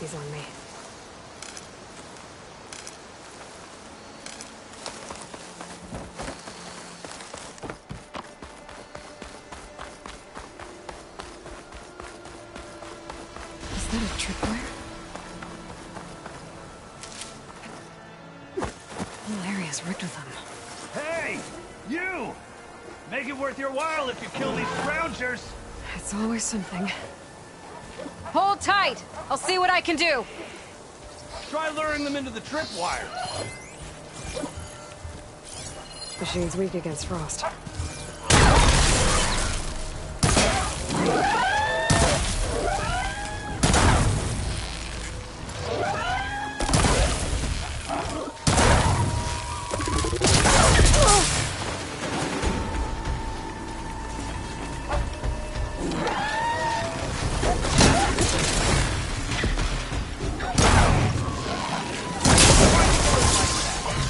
he's on me. Is that a tripwire? The whole area's rigged with them. Hey! You! Make it worth your while if you kill these scroungers! It's always something. Hold tight! I'll see what I can do! Try luring them into the tripwire. Machine's weak against frost.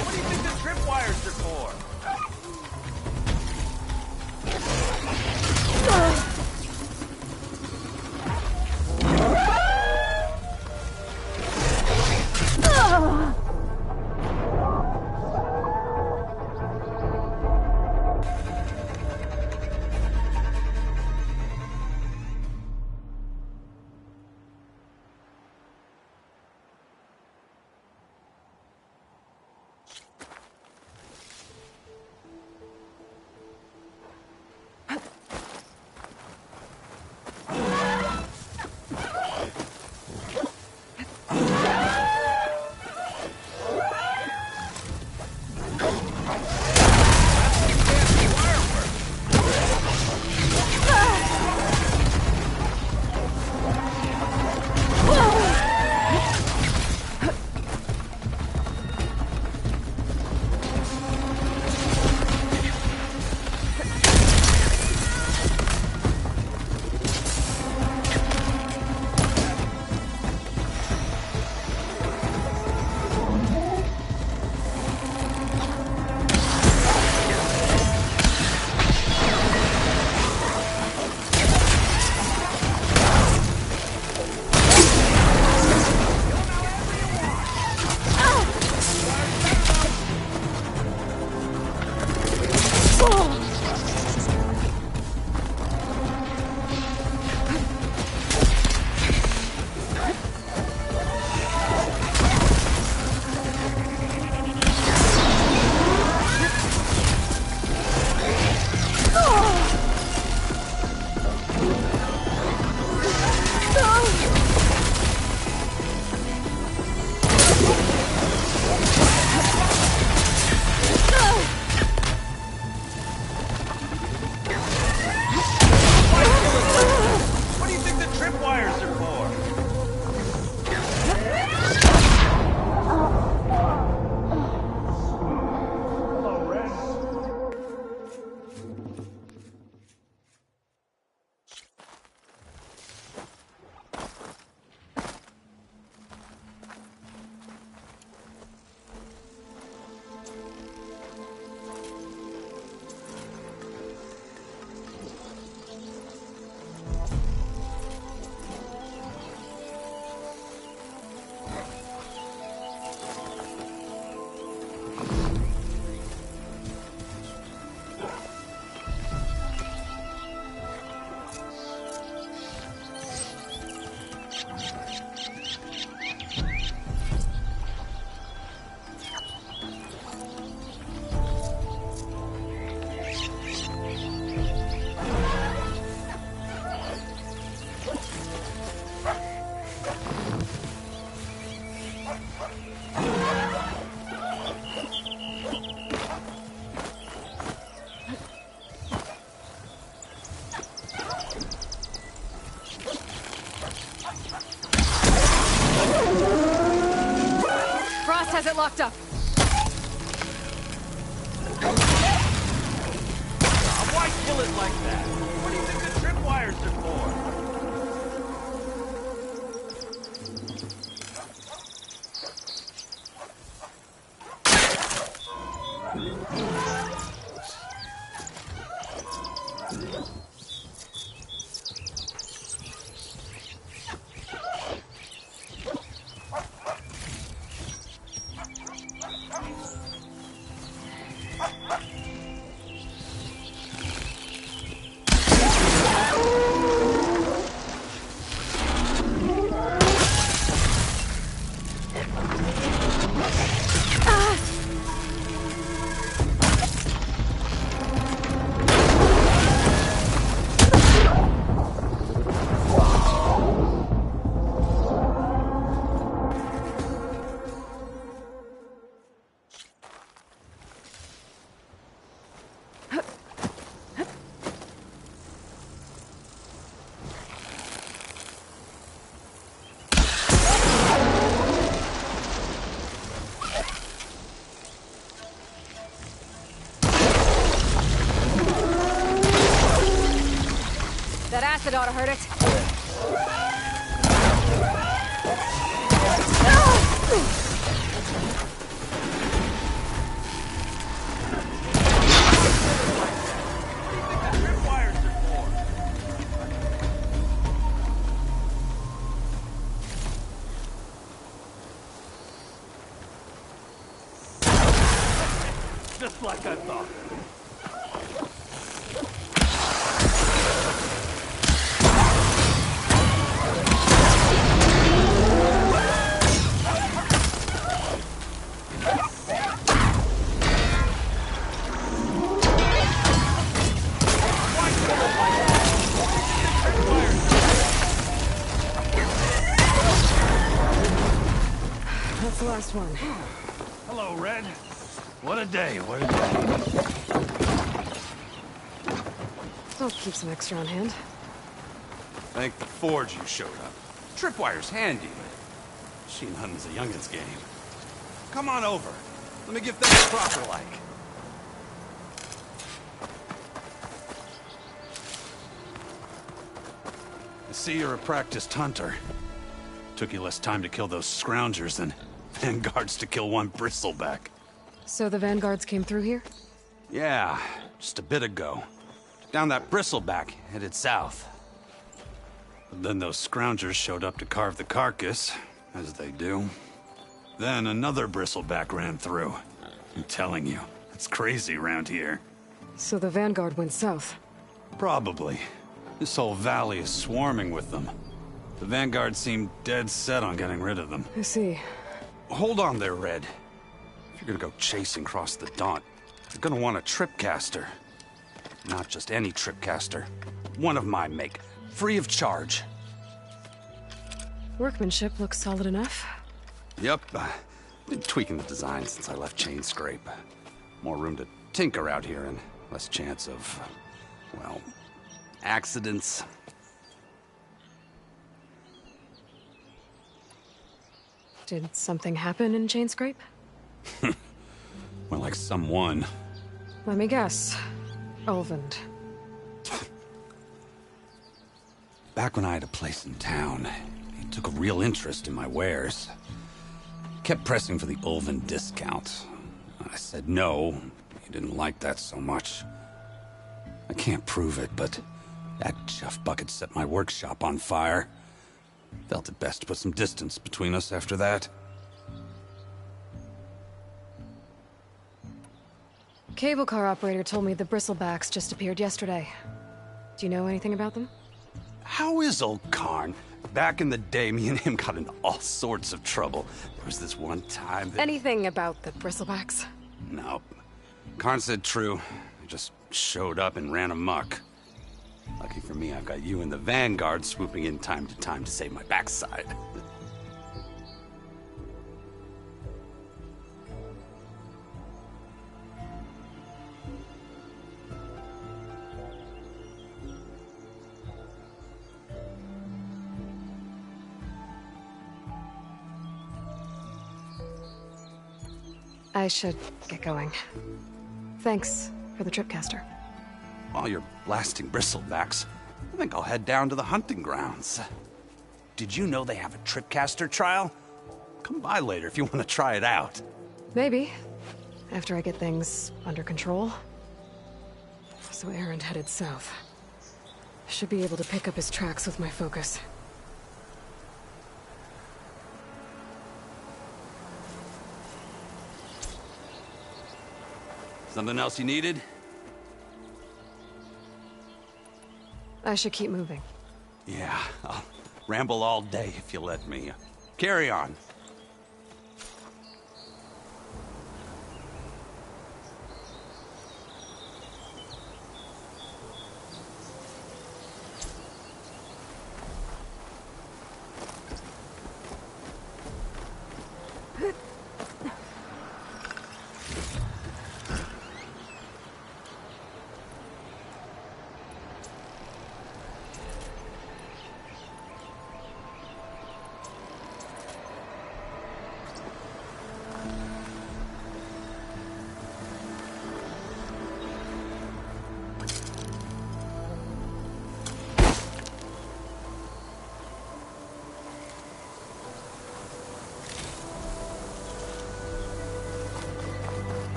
What do you think the tripwires are for? What do you think the tripwires are for? Hello, Red. Frost has it locked up. Why kill it like that? What do you think the tripwires are for? acid ought to hurt it. Tripwires are for. Just like I thought. That's the last one. Hello, Red. What a day, what a day. I'll keep some extra on hand. Thank the Forge you showed up. Tripwire's handy, but machine hunting's a youngin's game. Come on over. Let me give things proper like. I see you're a practiced hunter. Took you less time to kill those scroungers than vanguards to kill one bristleback. So the vanguards came through here? Yeah, just a bit ago. Down that bristleback, headed south. But then those scroungers showed up to carve the carcass, as they do. Then another bristleback ran through. I'm telling you, it's crazy around here. So the vanguard went south. Probably. This whole valley is swarming with them. The vanguard seemed dead set on getting rid of them. I see. Hold on there, Red. If you're gonna go chasing across the Daunt, you're gonna want a tripcaster. Not just any tripcaster. One of my make. Free of charge. Workmanship looks solid enough. Yep. Been tweaking the design since I left Chain Scrape. More room to tinker out here and less chance of, well, accidents. Did something happen in Chain Scrape? More like someone. Let me guess. Ulvund. Back when I had a place in town, he took a real interest in my wares. Kept pressing for the Ulvund discount. I said no. He didn't like that so much. I can't prove it, but that chuff bucket set my workshop on fire. Felt it best to put some distance between us after that. Cable car operator told me the bristlebacks just appeared yesterday. Do you know anything about them? How is old Karn? Back in the day, me and him got into all sorts of trouble. There was this one time that... Anything about the bristlebacks? Nope. Karn said true. I just showed up and ran amok. Lucky for me, I've got you and the Vanguard swooping in time to save my backside. I should get going. Thanks for the tripcaster. While you're blasting bristlebacks, I think I'll head down to the hunting grounds. Did you know they have a tripcaster trial? Come by later if you want to try it out. Maybe. After I get things under control. So Erend headed south. Should be able to pick up his tracks with my focus. Something else you needed? I should keep moving. Yeah, I'll ramble all day if you let me. Carry on.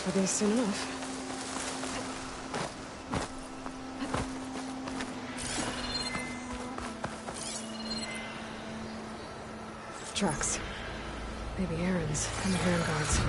ask for these soon enough. Tracks. Maybe Aaron's and the Vanguards.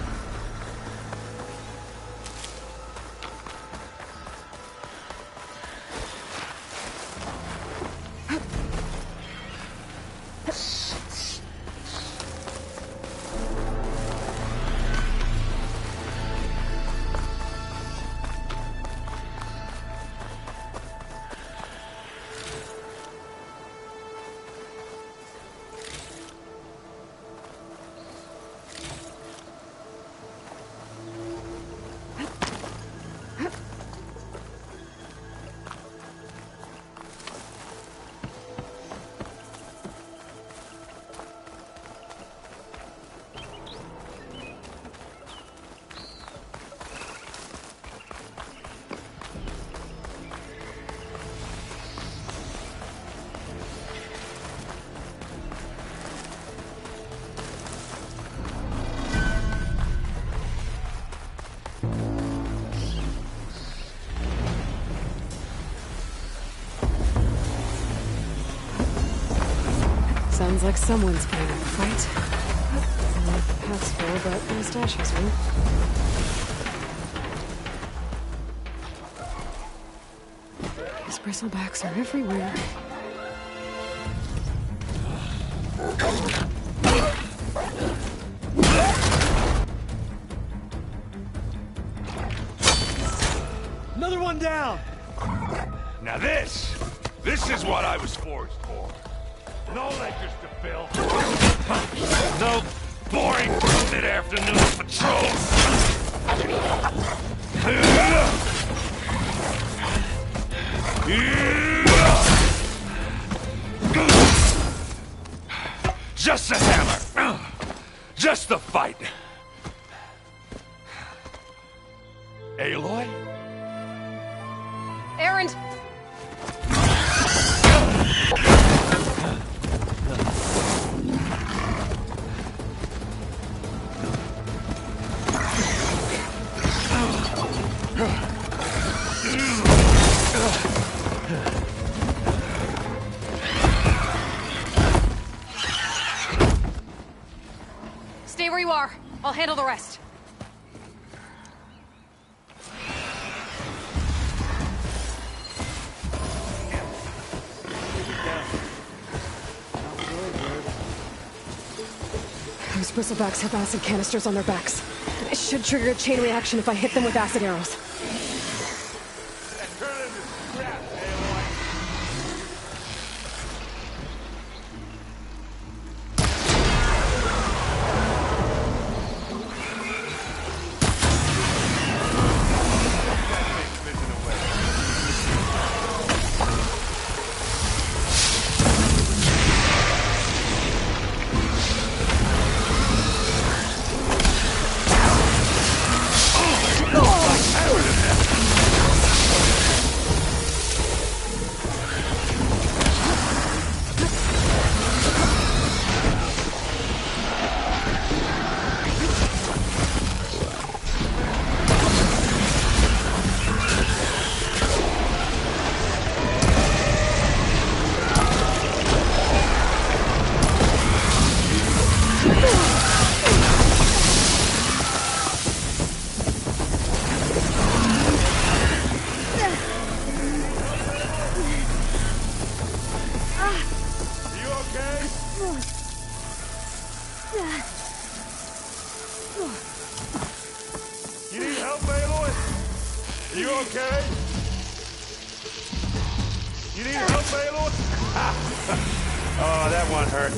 Sounds like someone's putting up a fight. I don't know what the path's for, but my stash has one. These bristlebacks are everywhere. Another one down! Now this is what I was forged for. No ledgers to fill. No boring mid-afternoon patrols. Just a hammer. Just the fight. Aloy? Aaron! Stay where you are. I'll handle the rest. Those bristlebacks have acid canisters on their backs. It should trigger a chain reaction if I hit them with acid arrows. Turn it into scrap, Aloy. You need help, Aloy? Are you okay? You need help, Aloy? Oh, that one hurt.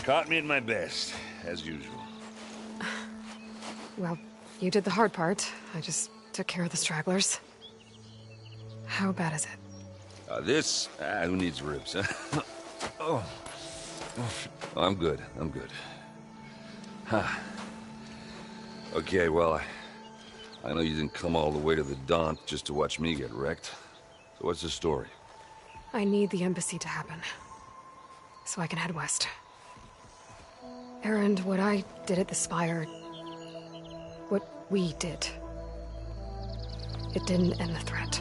Caught me at my best, as usual. Well, you did the hard part. I just took care of the stragglers. How bad is it? Who needs ribs, huh? Oh. I'm good. Huh. Okay, well, I know you didn't come all the way to the Daunt just to watch me get wrecked. So what's the story? I need the embassy to happen, so I can head west. Erend, what I did at the Spire... what we did... it didn't end the threat.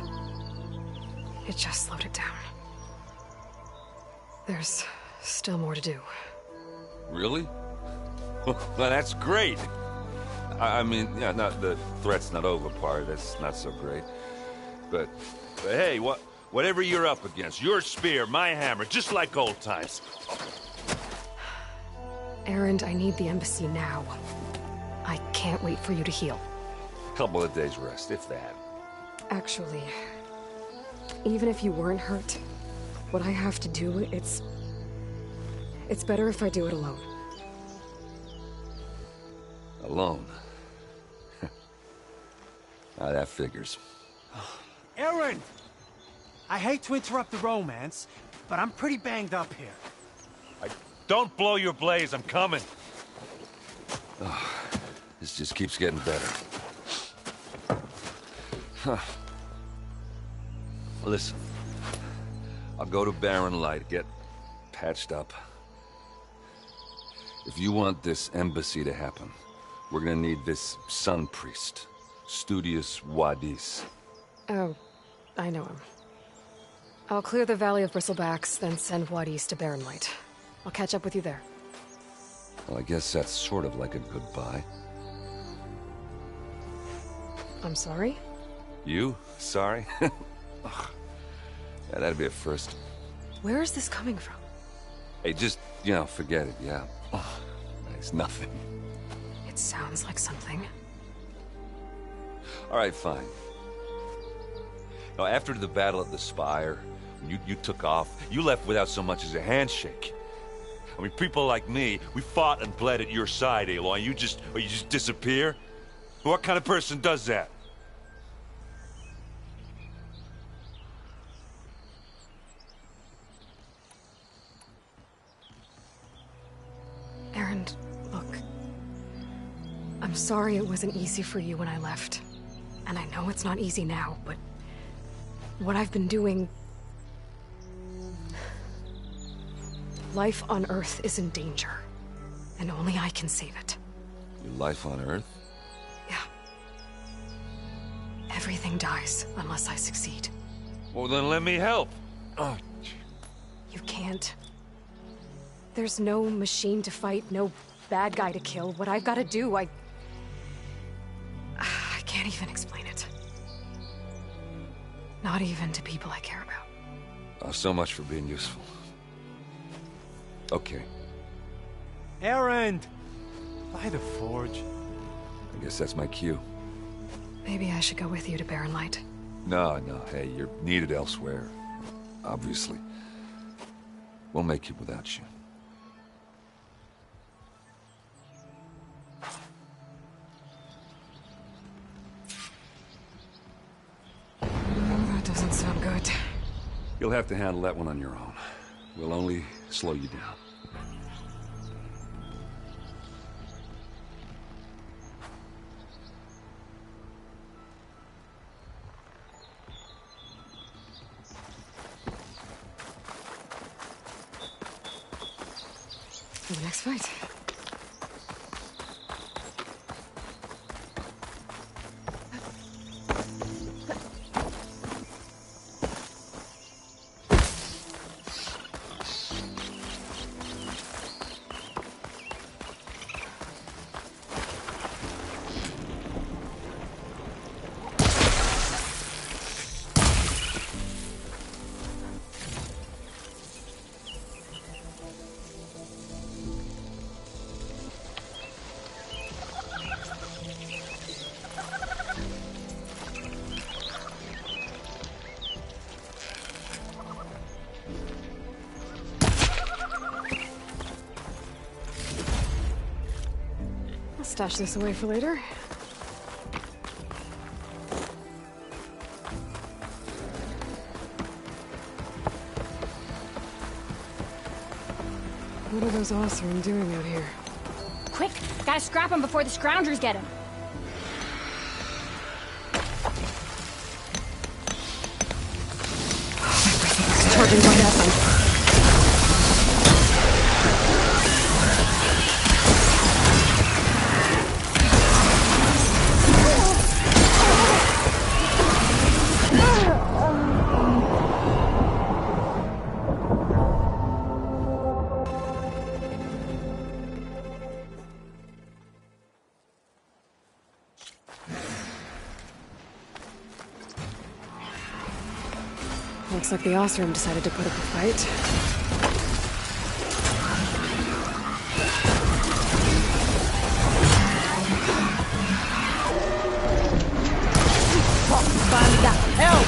It just slowed it down. There's still more to do. Really? Well, that's great. I mean, yeah, not the threat's not over part. That's not so great. But hey, whatever you're up against, your spear, my hammer, just like old times. Erend, I need the embassy now. I can't wait for you to heal. Couple of days rest, if that. Actually, even if you weren't hurt, what I have to do, it's better if I do it alone. Alone? That figures. Erend! I hate to interrupt the romance, but I'm pretty banged up here. Don't blow your blaze, I'm coming. This just keeps getting better. Huh. Listen, I'll go to Barren Light, get patched up. If you want this embassy to happen, we're gonna need this Sun Priest, Studius Wadis. Oh, I know him. I'll clear the Valley of Bristlebacks, then send Wadis to Barren Light. I'll catch up with you there. Well, I guess that's sort of like a goodbye. I'm sorry? You? Sorry? Ugh. Yeah, that'd be a first. Where is this coming from? Hey, just, forget it, yeah. Oh, it's nothing. It sounds like something. All right, fine. Now, after the battle at the Spire, you took off, you left without so much as a handshake. I mean, people like me, we fought and bled at your side, Aloy. You just disappear? What kind of person does that? Erend, look. I'm sorry it wasn't easy for you when I left. And I know it's not easy now, but... what I've been doing... life on Earth is in danger. And only I can save it. Your life on Earth? Yeah. Everything dies unless I succeed. Well, then let me help. Oh. You can't. There's no machine to fight, no bad guy to kill. What I've got to do, I can't even explain it. Not even to people I care about. Oh, so much for being useful. Okay. Erend! By the Forge. I guess that's my cue. Maybe I should go with you to Barren Light. No, hey, you're needed elsewhere. Obviously. We'll make it without you. That doesn't sound good. You'll have to handle that one on your own. We'll only slow you down. For the next fight. Stash this away for later. What are those Oseram doing out here? Quick! Gotta scrap him before the Scroungers get him! Charging my essence. Looks like the Oseram decided to put up a fight. Banda! Help!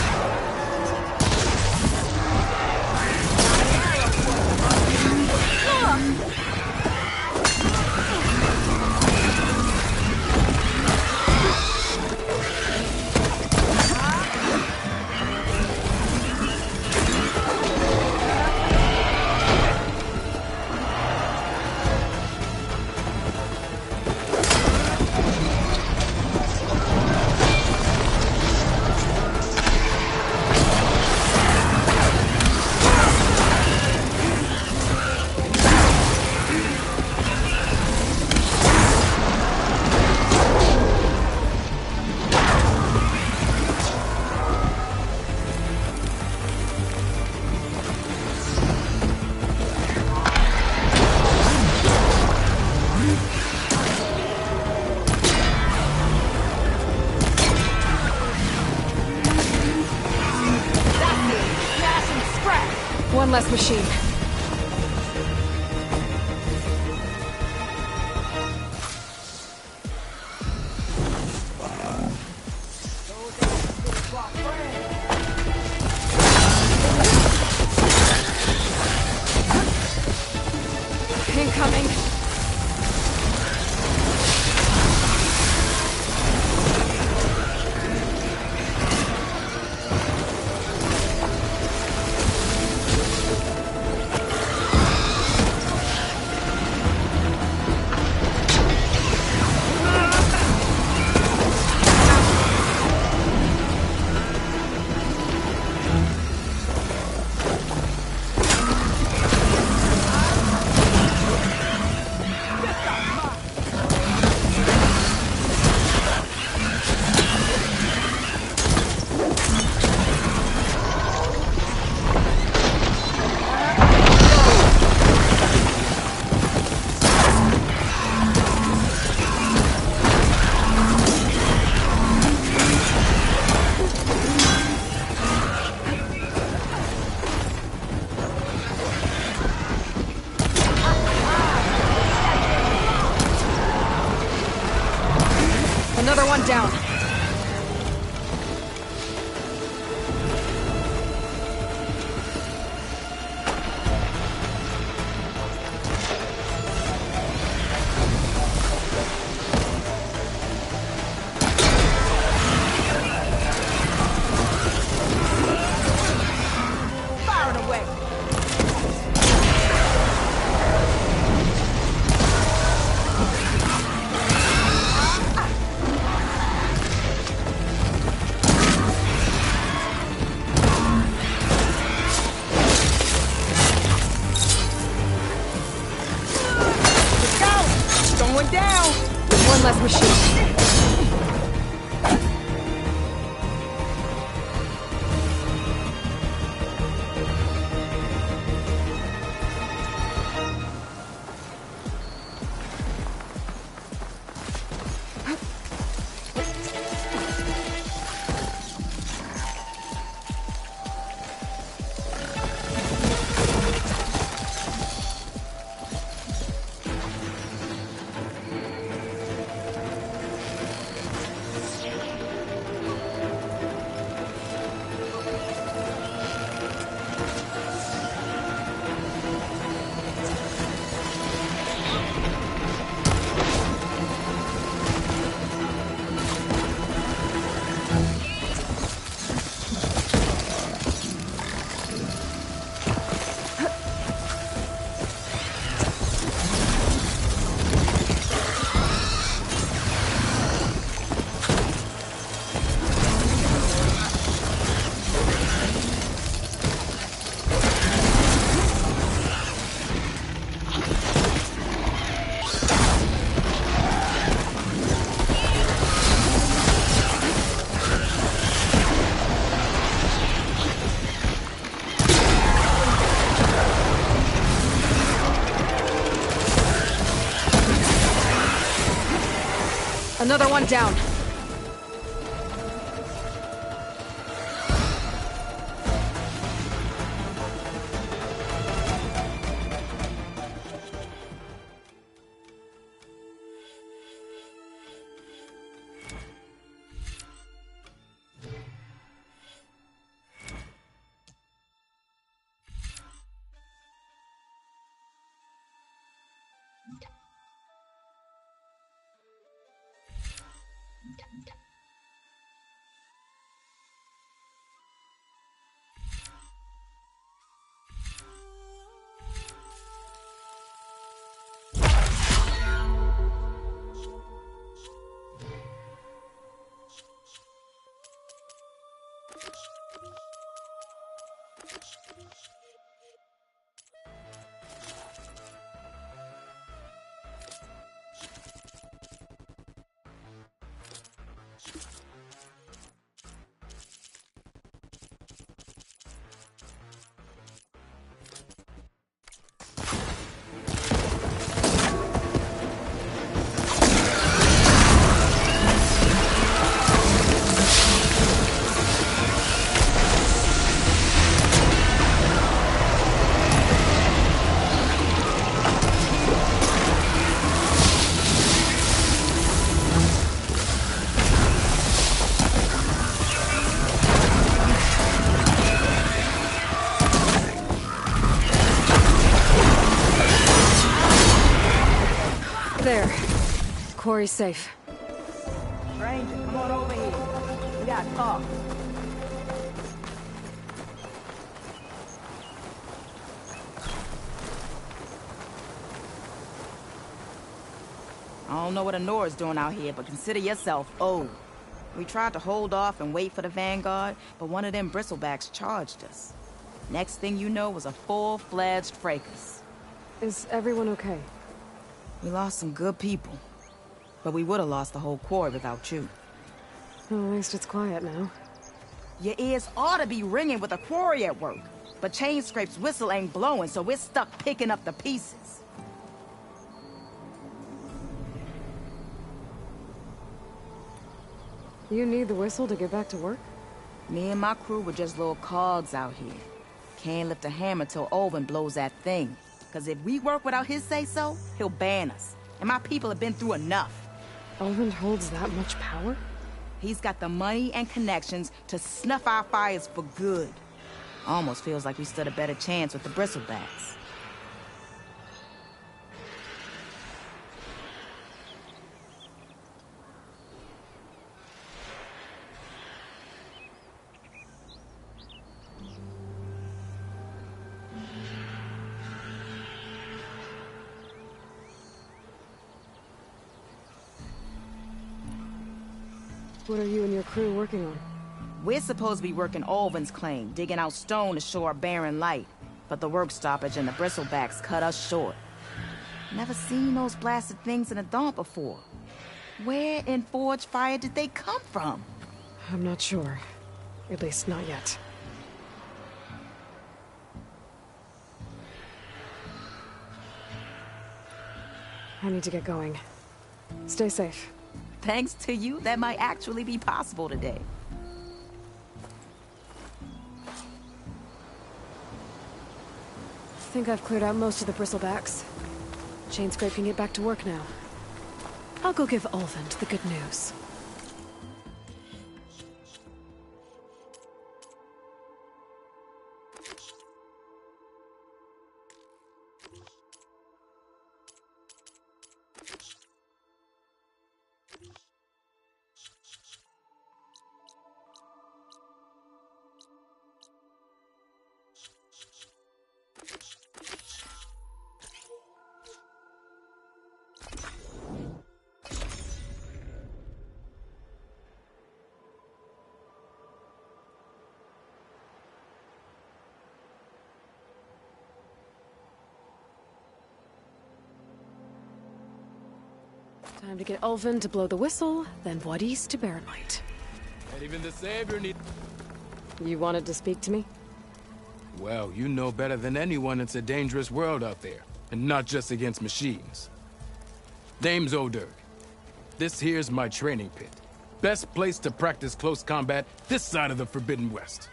One less machine. Incoming. Another one down. Fire it away! Another one down. There. Quarry's safe. Stranger, come on over here. We gotta talk. I don't know what Honora's doing out here, but consider yourself owed. We tried to hold off and wait for the Vanguard, but one of them bristlebacks charged us. Next thing you know was a full-fledged fracas. Is everyone okay? We lost some good people, but we would have lost the whole quarry without you. Well, at least it's quiet now. Your ears ought to be ringing with a quarry at work, but Chainscrape's whistle ain't blowing, so we're stuck picking up the pieces. You need the whistle to get back to work? Me and my crew were just little cogs out here. Can't lift a hammer till Olvin blows that thing. Cause if we work without his say-so, he'll ban us. And my people have been through enough. Olvin holds that much power? He's got the money and connections to snuff our fires for good. Almost feels like we stood a better chance with the bristlebacks. What are you and your crew working on? We're supposed to be working Olvin's claim, digging out stone to show our barren light. But the work stoppage and the bristlebacks cut us short. Never seen those blasted things in a dump before. Where in Forge Fire did they come from? I'm not sure. At least not yet. I need to get going. Stay safe. Thanks to you, that might actually be possible today. I think I've cleared out most of the bristlebacks. Chainscrape can get back to work now. I'll go give Olvin the good news. Time to get Olvin to blow the whistle, then Wadis to Barren Light. And even the Savior need... You wanted to speak to me? Well, you know better than anyone it's a dangerous world out there. And not just against machines. Name's O'Dirk. This here's my training pit. Best place to practice close combat this side of the Forbidden West.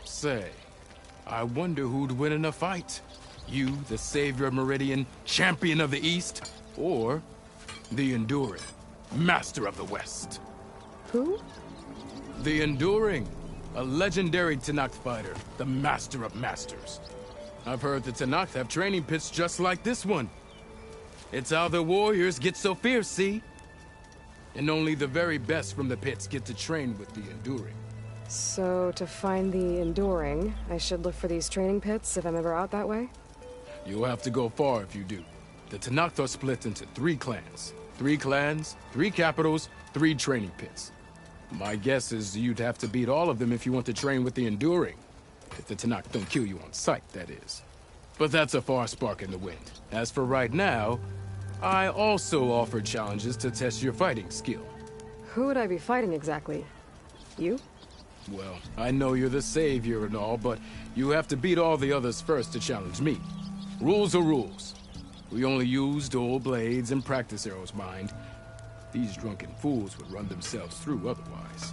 Say, I wonder who'd win in a fight. You, the savior of Meridian, champion of the East, or the Enduring, master of the West. Who? The Enduring, a legendary Tenakth fighter, the master of masters. I've heard the Tenakth have training pits just like this one. It's how the warriors get so fierce, see? And only the very best from the pits get to train with the Enduring. So, to find the Enduring, I should look for these training pits if I'm ever out that way? You'll have to go far if you do. The Tenakth are split into 3 clans. 3 clans, 3 capitals, 3 training pits. My guess is you'd have to beat all of them if you want to train with the Enduring. If the Tenakth don't kill you on sight, that is. But that's a far spark in the wind. As for right now, I also offer challenges to test your fighting skill. Who would I be fighting exactly? You? Well, I know you're the savior and all, but you have to beat all the others first to challenge me. Rules are rules. We only use dual blades and practice arrows, mind. These drunken fools would run themselves through otherwise.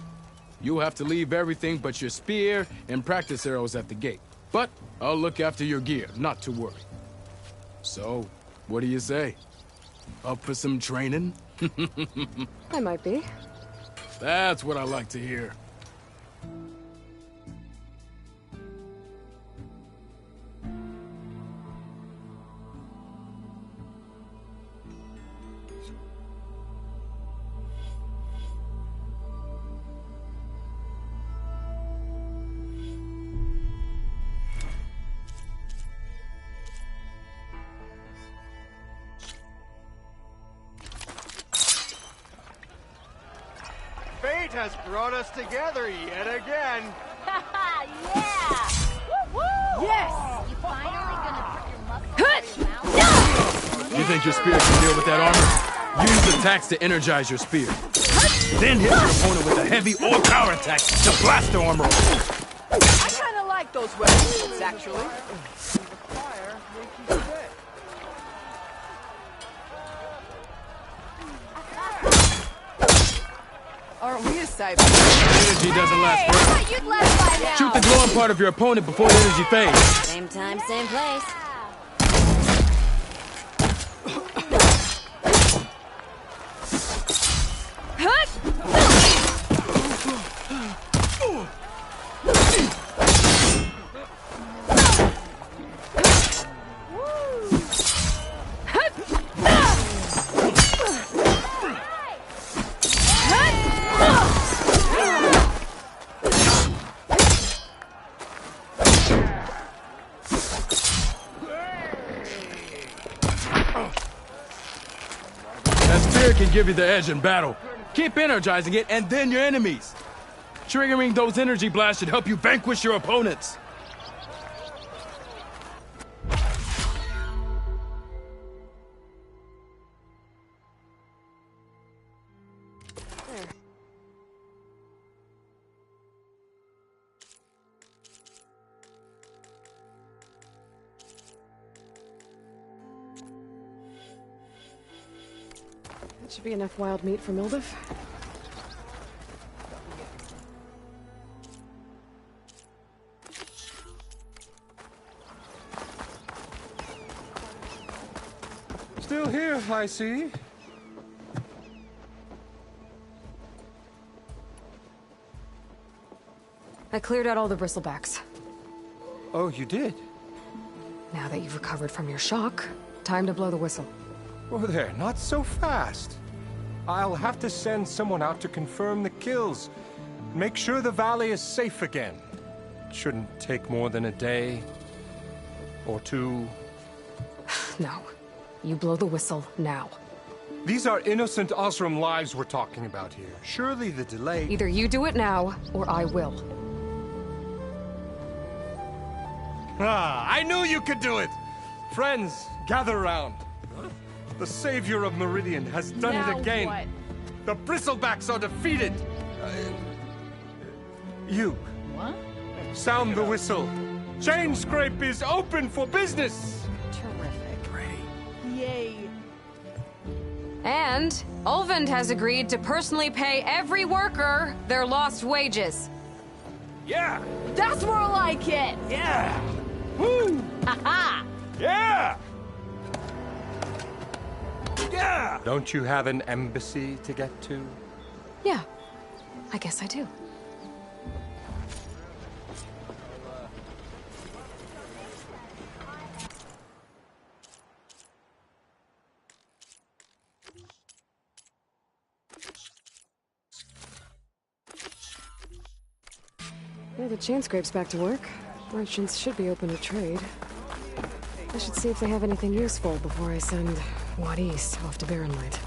You'll have to leave everything but your spear and practice arrows at the gate. But I'll look after your gear, not to worry. So, what do you say? Up for some training? I might be. That's what I like to hear. Fate has brought us together yet again. Yeah! Woo-woo! Yes! You finally gonna put your muscle where your mouth is? You think your spear can deal with that armor? Use attacks to energize your spear. Then hit your opponent with a heavy or power attack to blast the armor off. I kind of like those weapons, actually. Aren't we a sight? Energy doesn't last forever. I thought you'd left by now. Shoot the glowing part of your opponent before the energy fades. Same time, same place. Can give you the edge in battle. Keep energizing it, and then your enemies. Triggering those energy blasts should help you vanquish your opponents. That should be enough wild meat for Mildif. Still here, I see. I cleared out all the bristlebacks. Oh, you did? Now that you've recovered from your shock, time to blow the whistle. Oh, there, not so fast. I'll have to send someone out to confirm the kills. Make sure the valley is safe again. It shouldn't take more than a day. Or 2. No. You blow the whistle now. These are innocent Osram lives we're talking about here. Surely the delay... Either you do it now, or I will. Ah, I knew you could do it! Friends, gather round. The savior of Meridian has done it again. What? The Bristlebacks are defeated. You. What? Sound the whistle. Chain Scrape is open for business. Terrific. Yay. And Ulvund has agreed to personally pay every worker their lost wages. Yeah! That's more like it! Yeah! Woo! Aha! Yeah! Yeah! Don't you have an embassy to get to? Yeah, I guess I do. Well, the chain scrape's back to work. Merchants should be open to trade. I should see if they have anything useful before I send Watt East off to Barrenlight.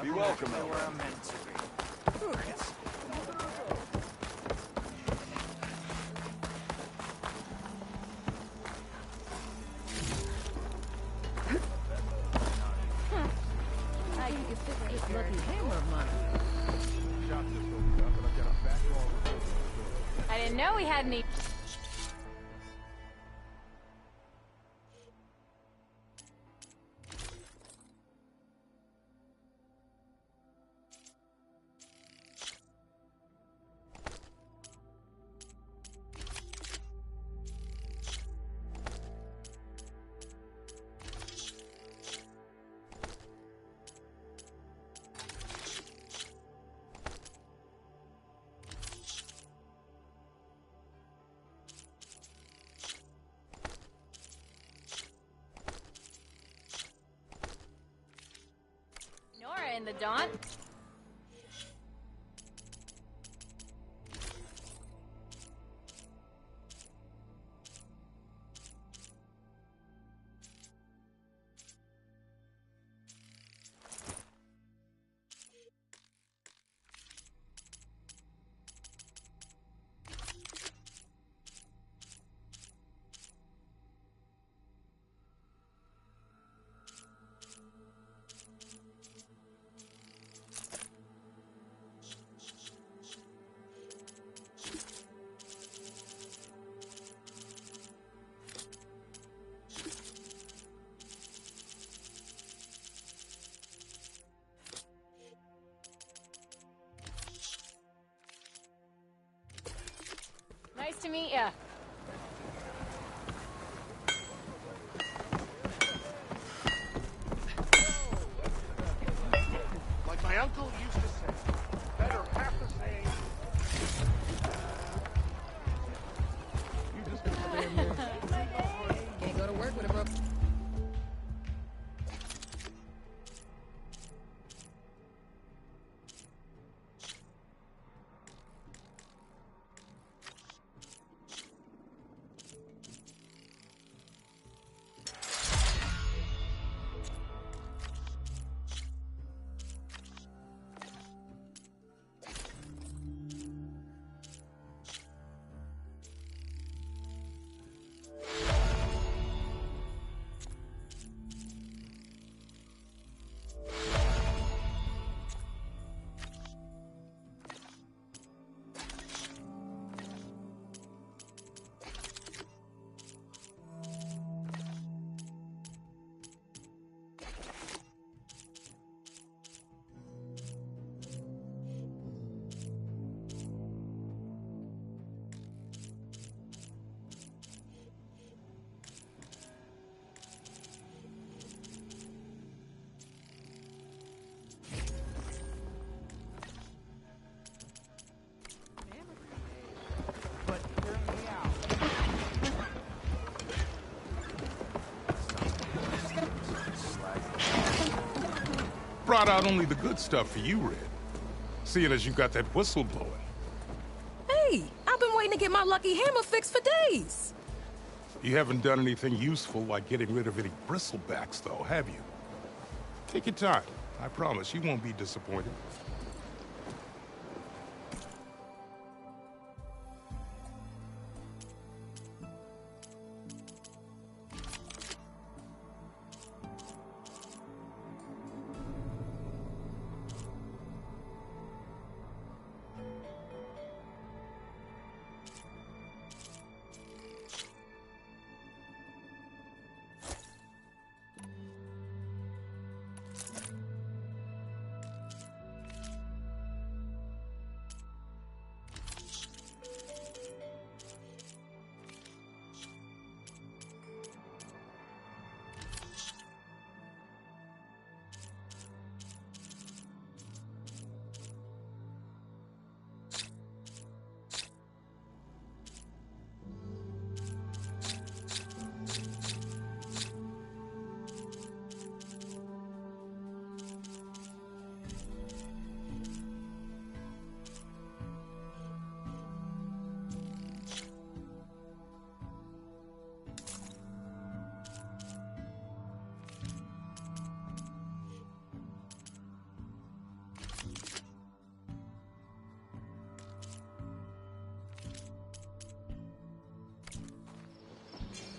Be welcome, Elvin. Where I'm meant to be. I didn't know we had any. Nora in the dawn. Nice to meet ya. Like my uncle used to say, better half the same. You just Can't go to work with a broke. Brought out only the good stuff for you, Red. Seeing as you got that whistle blowing. Hey, I've been waiting to get my lucky hammer fixed for days. You haven't done anything useful like getting rid of any bristlebacks, though, have you? Take your time. I promise you won't be disappointed.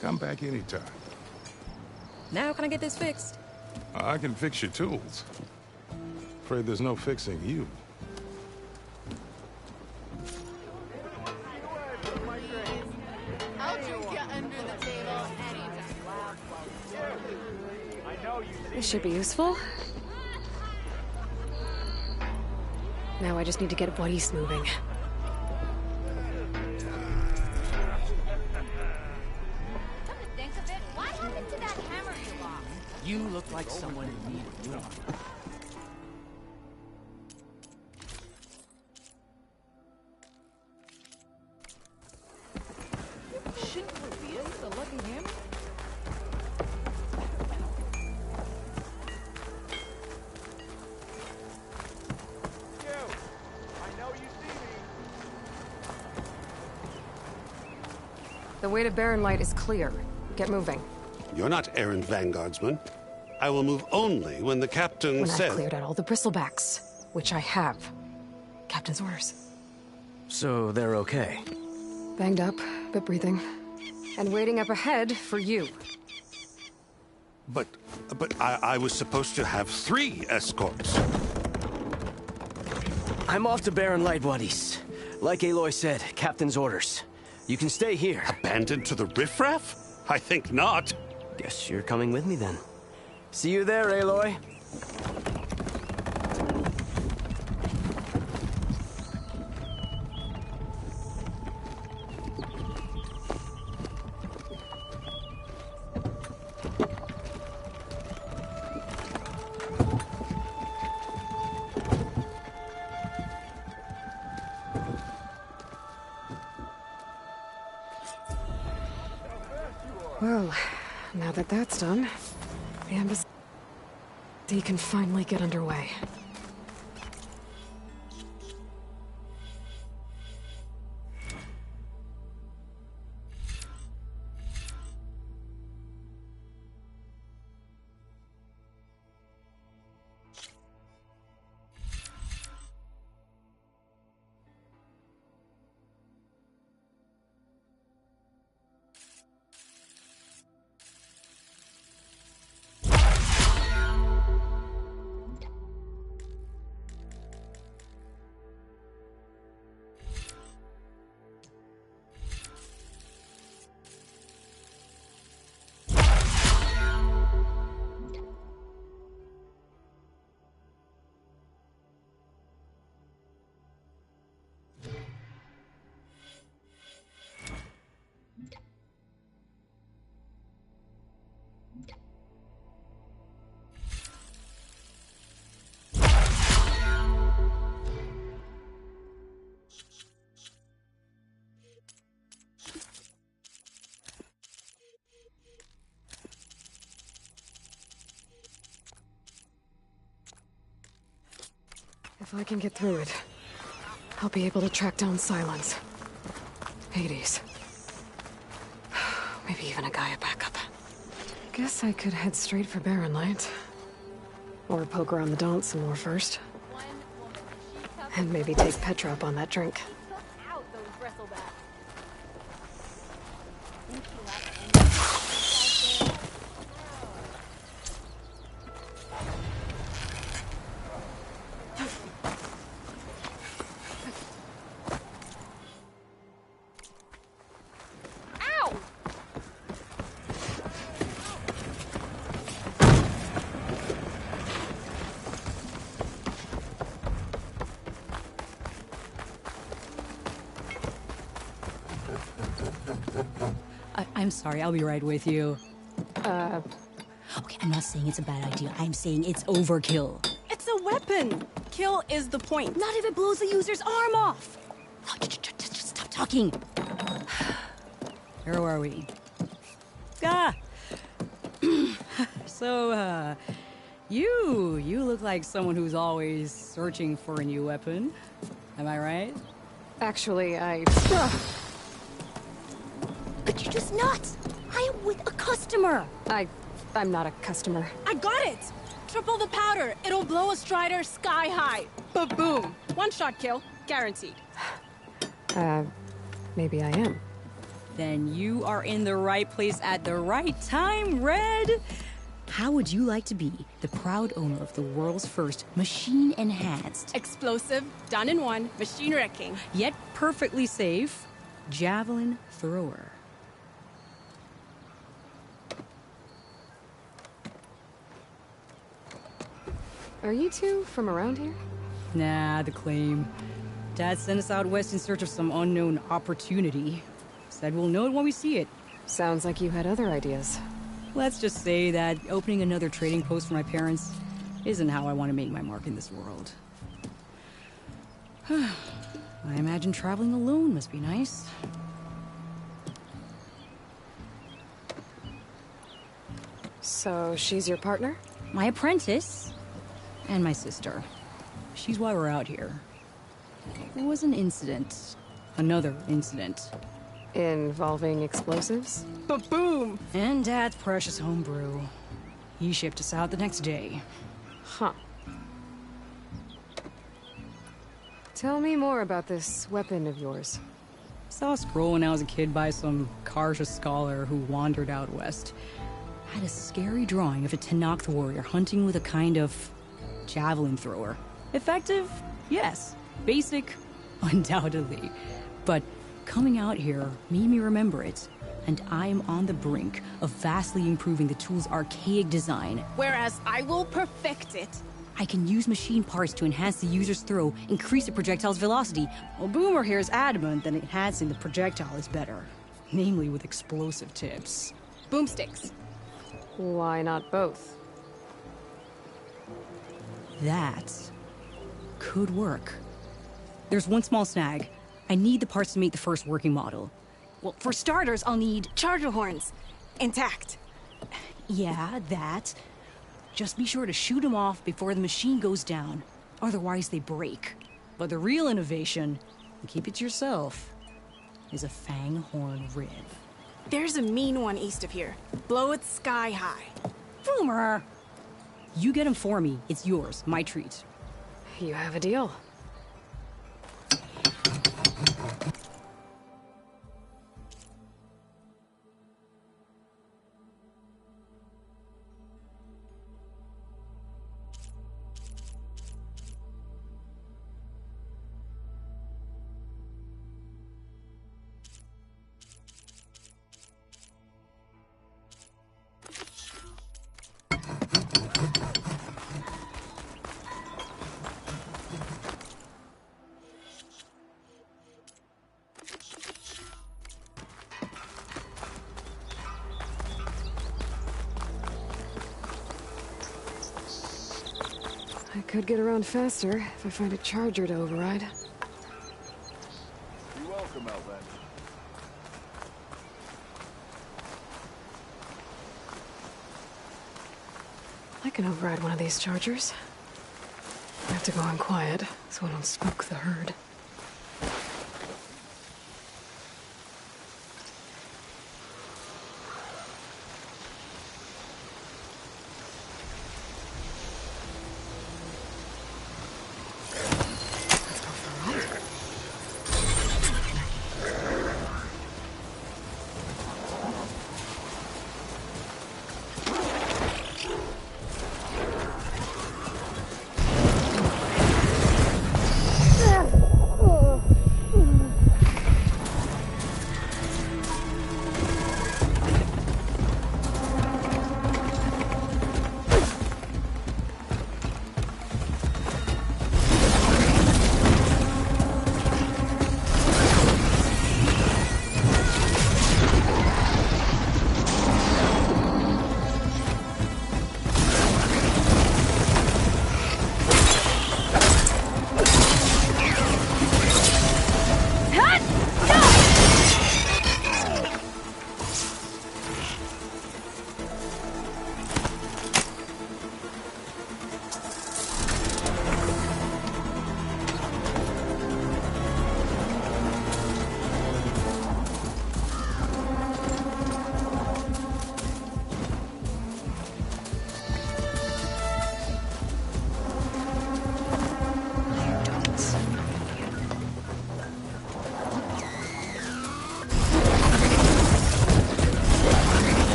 Come back anytime. Now can I get this fixed? I can fix your tools. Afraid there's no fixing you. I'll drink you under the table anytime. This should be useful. Now I just need to get Buddies moving. Come to think of it, what happened to that hammer you lost? You look like someone in need of you. Shouldn't reveal the lucky hammer? The way to Barren Light is clear. Get moving. You're not errant vanguardsman. I will move only when the captain When says... I've cleared out all the bristlebacks, which I have. Captain's orders. So they're okay? Banged up, but breathing. And waiting up ahead for you. But I was supposed to have 3 escorts. I'm off to Barren Light, Wadis. Like Aloy said, Captain's orders. You can stay here. Abandoned to the riffraff? I think not. Guess you're coming with me then. See you there, Aloy. Well, now that that's done, the embassy can finally get underway. If I can get through it, I'll be able to track down Silence. Hades. Maybe even a Gaia backup. Guess I could head straight for Barren Light. Or poke around the Daunt some more first. And maybe take Petra up on that drink. Out those bristlebacks. Ow! I'm sorry, I'll be right with you. Okay, I'm not saying it's a bad idea. I'm saying it's overkill. It's a weapon. Kill is the point. Not if it blows the user's arm off. Oh, just stop talking. Where are we? Ah! So, you look like someone who's always searching for a new weapon. Am I right? Actually, Could you just not? I am with a customer. I'm not a customer. I got it. Triple the powder. It'll blow a Strider sky high. Ba-boom. One-shot kill. Guaranteed. Maybe I am. Then you are in the right place at the right time, Red. How would you like to be the proud owner of the world's first machine-enhanced, explosive, done in one, machine wrecking, yet perfectly safe, javelin thrower? Are you two from around here? Nah, the claim. Dad sent us out west in search of some unknown opportunity. Said we'll know it when we see it. Sounds like you had other ideas. Let's just say that opening another trading post for my parents isn't how I want to make my mark in this world. I imagine traveling alone must be nice. So she's your partner? My apprentice. And my sister. She's why we're out here. There was an incident. Another incident. Involving explosives? Ba-boom! And Dad's precious homebrew. He shipped us out the next day. Huh. Tell me more about this weapon of yours. Saw a scroll when I was a kid by some Karja scholar who wandered out west. Had a scary drawing of a Tenakth warrior hunting with a kind of javelin thrower. Effective? Yes. Basic? Undoubtedly. But coming out here made me remember it, and I am on the brink of vastly improving the tool's archaic design. Whereas I will perfect it. I can use machine parts to enhance the user's throw, increase the projectile's velocity, while Boomer here is adamant that enhancing the projectile is better. Namely with explosive tips. Boomsticks. Why not both? That could work. There's one small snag. I need the parts to make the first working model. Well, for starters, I'll need charger horns. Intact. Yeah, that. Just be sure to shoot them off before the machine goes down. Otherwise, they break. But the real innovation, and keep it to yourself, is a fang horn rib. There's a mean one east of here. Blow it sky high. Boomer! You get him for me. It's yours. My treat. You have a deal. I could get around faster if I find a charger to override. You're welcome, Alvan. I can override one of these chargers. I have to go in quiet, so I don't spook the herd.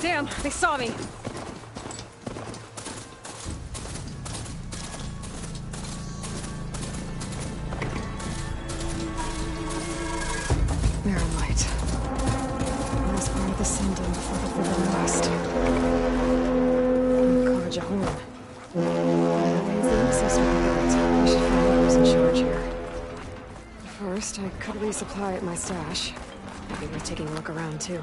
Damn, they saw me. Barren Light. It was part of the Sending before the Forbidden West. Carja Horn. That means the Nemesis will be built. We should find out who's in charge here. First, I could resupply at my stash. Maybe worth taking a look around, too.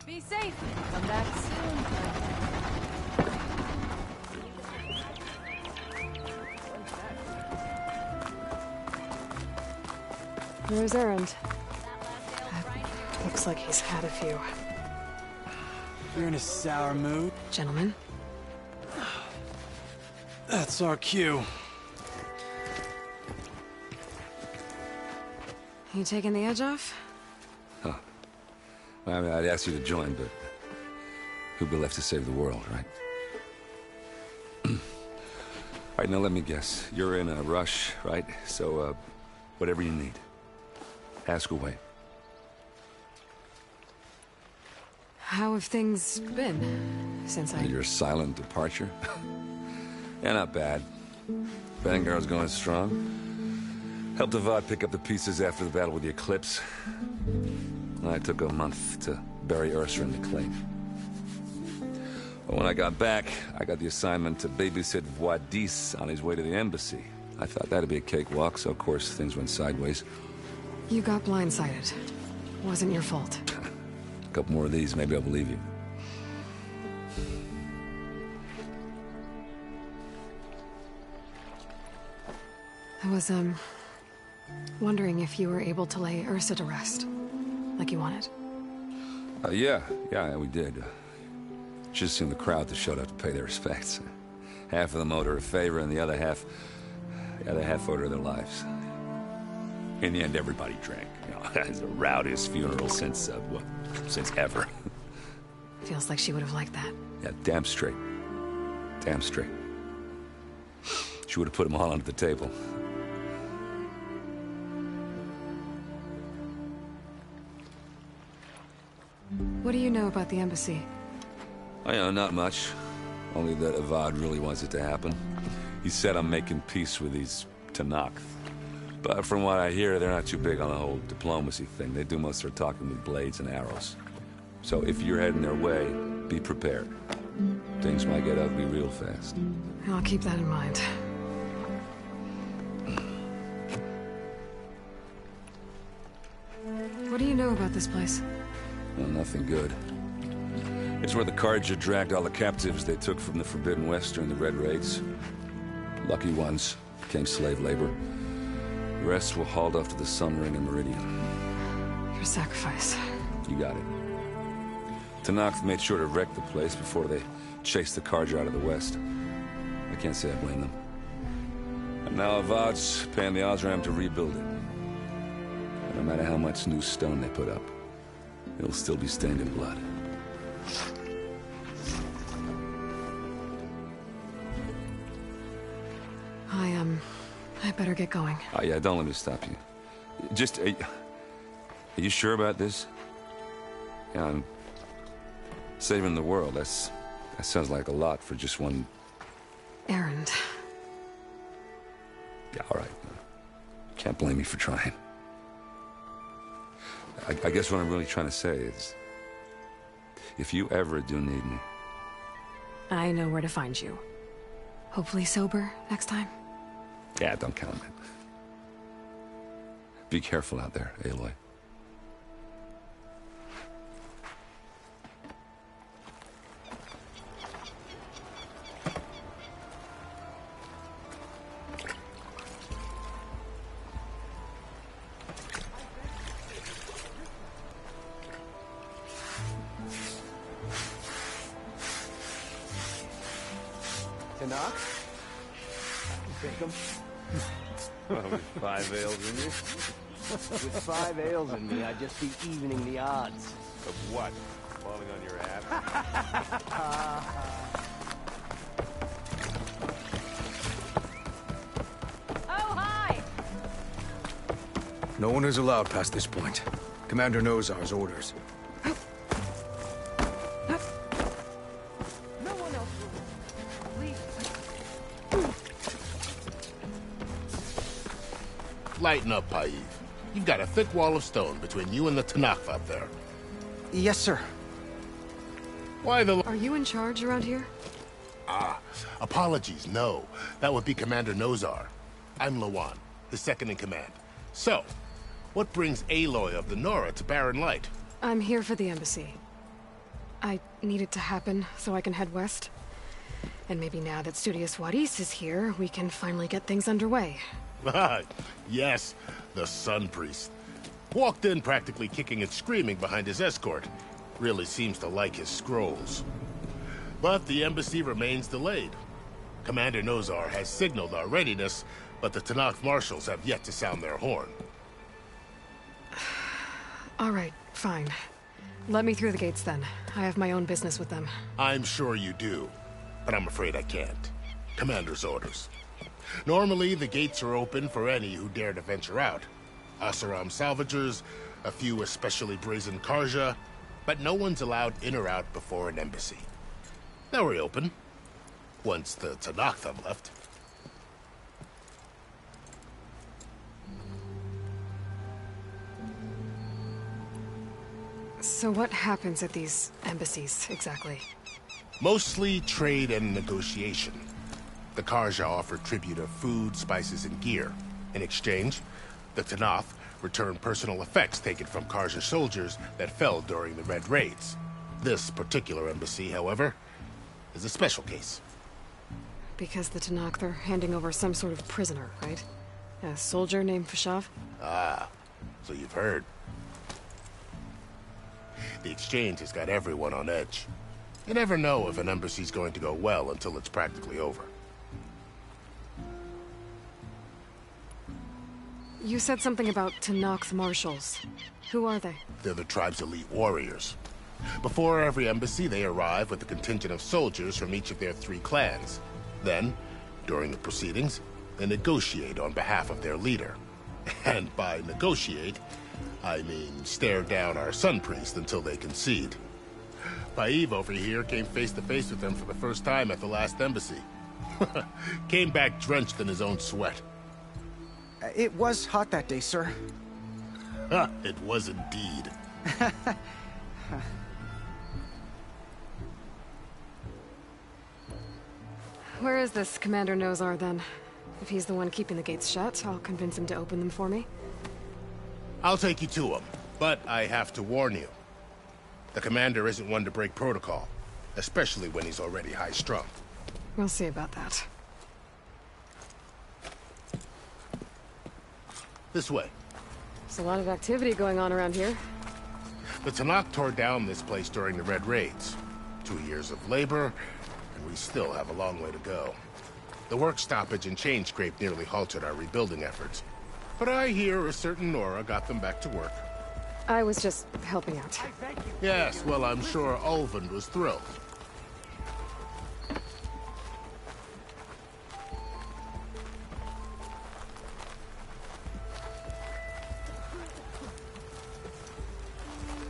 Be safe. Come back soon. Where's Erend? Looks like he's had a few. You're in a sour mood? Gentlemen? That's our cue. You taking the edge off? Huh. I mean, I'd ask you to join, but who'd be left to save the world, right? All right, now let me guess. You're in a rush, right? So, whatever you need, ask away. How have things been since Your silent departure? Yeah, not bad. Vanguard's going strong. Helped Avad pick up the pieces after the battle with the Eclipse. I took a month to bury Ursa in the claim. But when I got back, I got the assignment to babysit Wadis on his way to the embassy. I thought that'd be a cakewalk, so of course things went sideways. You got blindsided. Wasn't your fault. A couple more of these, maybe I'll believe you. I was, wondering if you were able to lay Ursa to rest, like you wanted. Yeah, we did. Just seen the crowd that showed up to pay their respects. Half of them owed her a favor, and the other half owed her their lives. In the end, everybody drank. You know, it's the rowdiest funeral since ever. Feels like she would have liked that. Yeah, damn straight. Damn straight. She would have put them all onto the table. What do you know about the embassy? I know, not much. Only that Avad really wants it to happen. He said I'm making peace with these Tenakth. But from what I hear, they're not too big on the whole diplomacy thing. They do most of their talking with blades and arrows. So if you're heading their way, be prepared. Things might get ugly real fast. I'll keep that in mind. What do you know about this place? Well, nothing good. It's where the Carja dragged all the captives they took from the Forbidden West during the Red Raids. Lucky ones became slave labor. The rest were hauled off to the Sun Ring and Meridian. Your sacrifice. You got it. Tenakth made sure to wreck the place before they chased the Carja out of the West. I can't say I blame them. And now Avad's paying the Osram to rebuild it. And no matter how much new stone they put up, it'll still be stained in blood. I better get going. Oh, yeah, don't let me stop you. Just, are you sure about this? Yeah, I'm saving the world. That sounds like a lot for just one... errand. Yeah, all right. Can't blame me for trying. I guess what I'm really trying to say is, if you ever do need me... I know where to find you. Hopefully sober next time. Yeah, don't count on it. Be careful out there, Aloy. Tenakth? Take 'em. Well, with 5 ales in you? With 5 ales in me, I'd just be evening the odds. Of what? Falling on your ass? Oh, hi! No one is allowed past this point. Commander Nozar's orders. No one else will. Leave. Lighten up, Paiv. You've got a thick wall of stone between you and the Tenakth up there. Yes, sir. Why the... Are you in charge around here? Ah, apologies, no. That would be Commander Nozar. I'm Lawan, his second in command. So, what brings Aloy of the Nora to Barren Light? I'm here for the embassy. I need it to happen so I can head west. And maybe now that Studious Wadis is here, we can finally get things underway. Yes, the Sun Priest. Walked in practically kicking and screaming behind his escort. Really seems to like his scrolls. But the embassy remains delayed. Commander Nozar has signaled our readiness, but the Tenakth marshals have yet to sound their horn. All right, fine. Let me through the gates then. I have my own business with them. I'm sure you do, but I'm afraid I can't. Commander's orders. Normally, the gates are open for any who dare to venture out. Oseram salvagers, a few especially brazen Carja, but no one's allowed in or out before an embassy. They'll reopen, once the Tenakth have left. So what happens at these embassies, exactly? Mostly trade and negotiation. The Carja offer tribute of food, spices, and gear. In exchange, the Tenakth return personal effects taken from Carja soldiers that fell during the Red Raids. This particular embassy, however, is a special case. Because the Tenakth are handing over some sort of prisoner, right? A soldier named Fashav? Ah, so you've heard. The exchange has got everyone on edge. You never know if an embassy's going to go well until it's practically over. You said something about Tenakth marshals. Who are they? They're the tribe's elite warriors. Before every embassy, they arrive with a contingent of soldiers from each of their 3 clans. Then, during the proceedings, they negotiate on behalf of their leader. And by negotiate, I mean stare down our Sun Priest until they concede. Paiv over here came face to face with them for the first time at the last embassy. Came back drenched in his own sweat. It was hot that day, sir. It was indeed. Where is this Commander Nozar, then? If he's the one keeping the gates shut, I'll convince him to open them for me. I'll take you to him, but I have to warn you. The commander isn't one to break protocol, especially when he's already high-strung. We'll see about that. This way. There's a lot of activity going on around here. The Tenakth tore down this place during the Red Raids. 2 years of labor, and we still have a long way to go. The work stoppage and chain scrape nearly halted our rebuilding efforts. But I hear a certain Nora got them back to work. I was just helping out. Yes, well, I'm sure Ulvund was thrilled.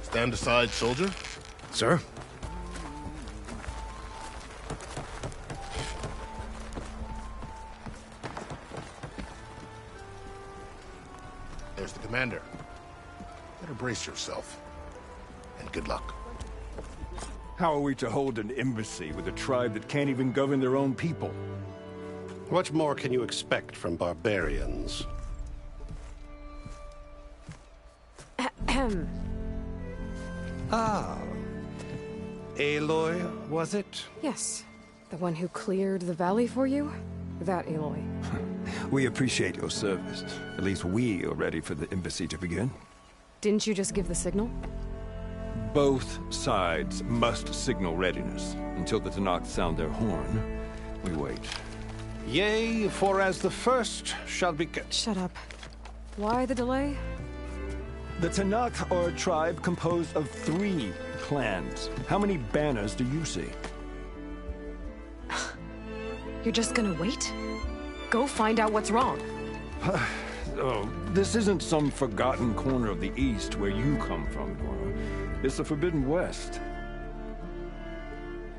Stand aside, soldier. Sir? There's the commander. Better brace yourself. And good luck. How are we to hold an embassy with a tribe that can't even govern their own people? What more can you expect from barbarians? Ahem. Ah. Aloy, was it? Yes. The one who cleared the valley for you? That Aloy. We appreciate your service. At least we are ready for the embassy to begin. Didn't you just give the signal? Both sides must signal readiness. Until the Tenakth sound their horn, we wait. Yea, for as the first shall be... Shut up. Why the delay? The Tenakth are a tribe composed of 3 clans. How many banners do you see? You're just gonna wait? Go find out what's wrong. Oh, this isn't some forgotten corner of the East where you come from, Nora. It's the Forbidden West.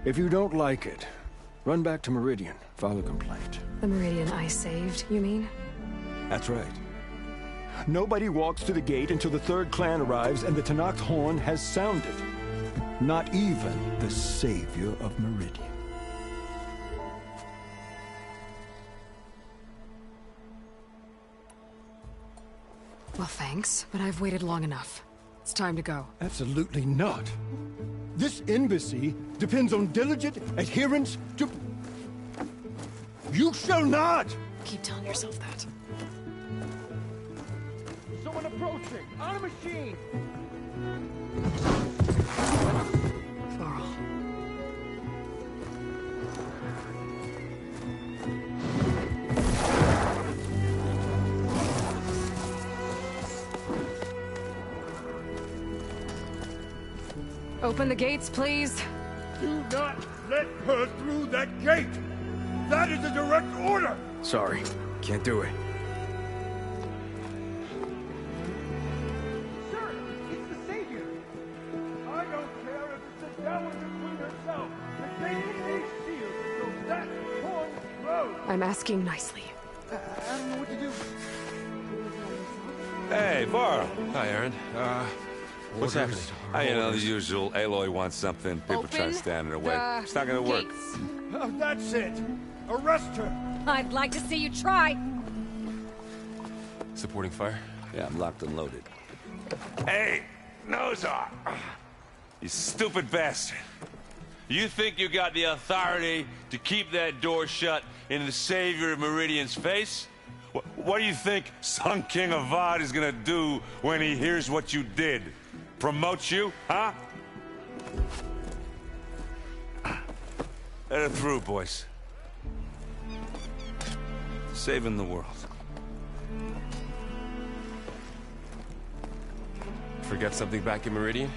If you don't like it, run back to Meridian, file a complaint. The Meridian I saved, you mean? That's right. Nobody walks to the gate until the 3rd clan arrives and the Tenakth horn has sounded. Not even the savior of Meridian. Well, thanks, but I've waited long enough. It's time to go. Absolutely not. This embassy depends on diligent adherence to... You shall not! Keep telling yourself that. Someone approaching! On a machine! Varl. Open the gates, please. Do not let her through that gate! That is a direct order! Sorry, can't do it. Sir, it's the Savior! I don't care if it's the Dowager Queen herself! The gate is sealed, so that horn blows! I'm asking nicely. I don't know what to do. Hey, Varl. Hi, Aaron. What's happening? You know, the usual. Aloy wants something. People try to stand in her way. It's not gonna work. Oh, that's it! Arrest her! I'd like to see you try. Supporting fire? Yeah, I'm locked and loaded. Hey, Nozar! You stupid bastard. You think you got the authority to keep that door shut in the savior of Meridian's face? What do you think Sun King Avad is gonna do when he hears what you did? Promote you, huh? Let her through, boys. Saving the world. Forget something back in Meridian?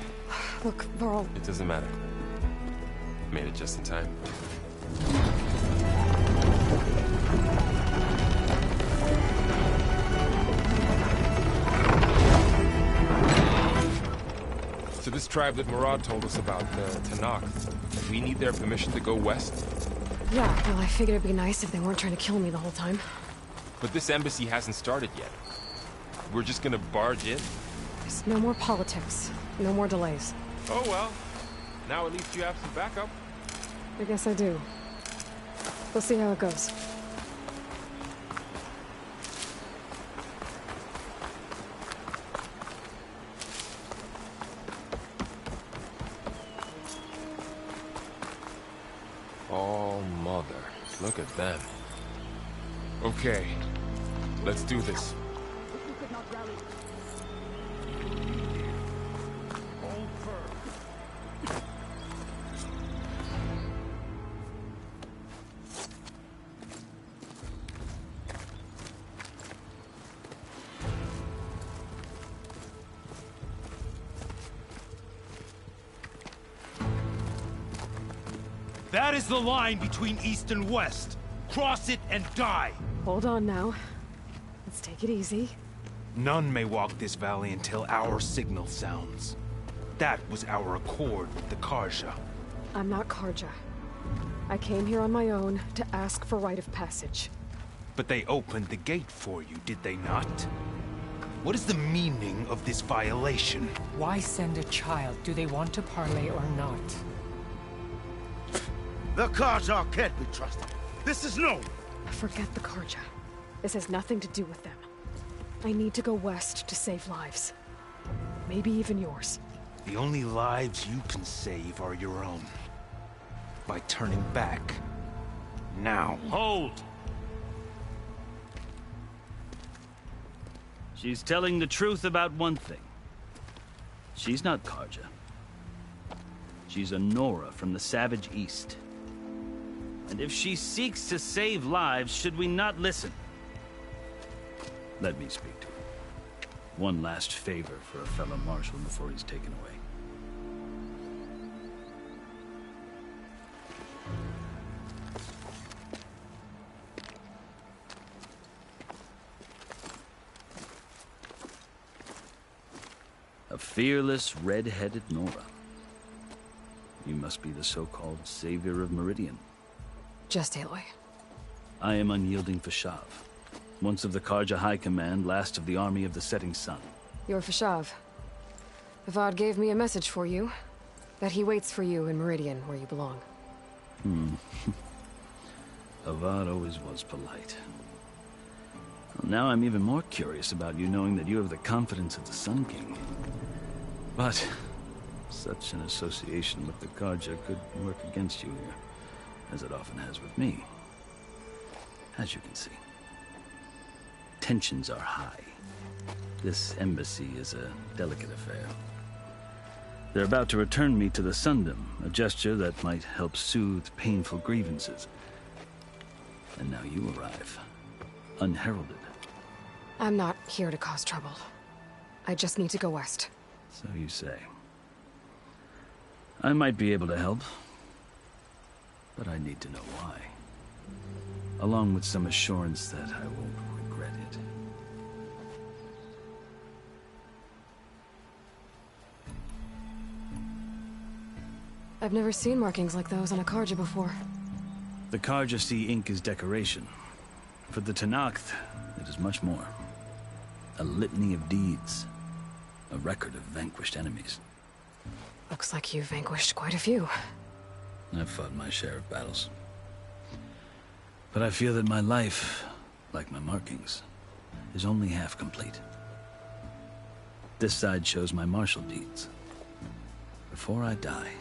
Look, Varl. It doesn't matter. Made it just in time. So this tribe that Murad told us about, the Tenakth, we need their permission to go west? Yeah, well, I figured it'd be nice if they weren't trying to kill me the whole time. But this embassy hasn't started yet. We're just gonna barge in? There's no more politics. No more delays. Oh well. Now at least you have some backup. I guess I do. We'll see how it goes. Oh, mother. Look at them. Okay. Let's do this. That is the line between East and West. Cross it and die. Hold on now. Let's take it easy. None may walk this valley until our signal sounds. That was our accord with the Carja. I'm not Carja. I came here on my own to ask for rite of passage. But they opened the gate for you, did they not? What is the meaning of this violation? Why send a child? Do they want to parley or not? The Carja can't be trusted. This is known. Forget the Carja. This has nothing to do with them. I need to go west to save lives. Maybe even yours. The only lives you can save are your own. By turning back. Now. Hold! She's telling the truth about one thing. She's not Carja. She's a Nora from the Savage East. And if she seeks to save lives, should we not listen? Let me speak to her. One last favor for a fellow marshal before he's taken away. A fearless, red-headed Nora. You must be the so-called savior of Meridian. Just Aloy. I am Unyielding Fashav. Once of the Carja High Command, last of the Army of the Setting Sun. You're Fashav. Avad gave me a message for you. That he waits for you in Meridian, where you belong. Avad always was polite. Well, now I'm even more curious about you knowing that you have the confidence of the Sun King. But such an association with the Carja could work against you here, as it often has with me. As you can see, tensions are high. This embassy is a delicate affair. They're about to return me to the Sundom, a gesture that might help soothe painful grievances. And now you arrive, unheralded. I'm not here to cause trouble. I just need to go west. So you say. I might be able to help, but I need to know why. Along with some assurance that I won't regret it. I've never seen markings like those on a Carja before. The Carja see ink as decoration. For the Tenakth, it is much more. A litany of deeds. A record of vanquished enemies. Looks like you've vanquished quite a few. I've fought my share of battles. But I feel that my life, like my markings, is only half complete. This side shows my martial deeds. Before I die,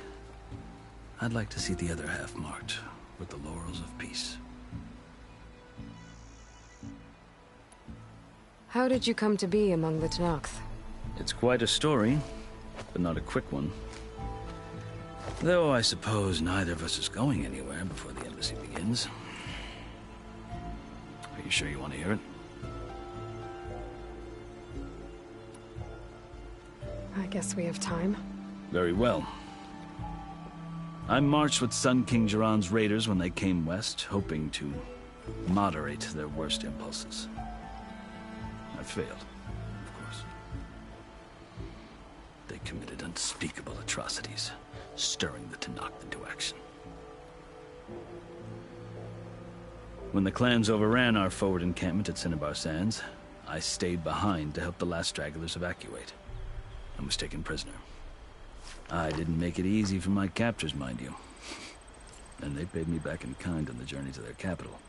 I'd like to see the other half marked with the laurels of peace. How did you come to be among the Tenakth? It's quite a story, but not a quick one. Though I suppose neither of us is going anywhere before the embassy begins. Are you sure you want to hear it? I guess we have time. Very well. I marched with Sun King Jiran's raiders when they came west, hoping to moderate their worst impulses. I failed, of course. They committed unspeakable atrocities, stirring the Tenakth into action. When the clans overran our forward encampment at Cinnabar Sands, I stayed behind to help the last stragglers evacuate, and was taken prisoner. I didn't make it easy for my captors, mind you. and they paid me back in kind on the journey to their capital.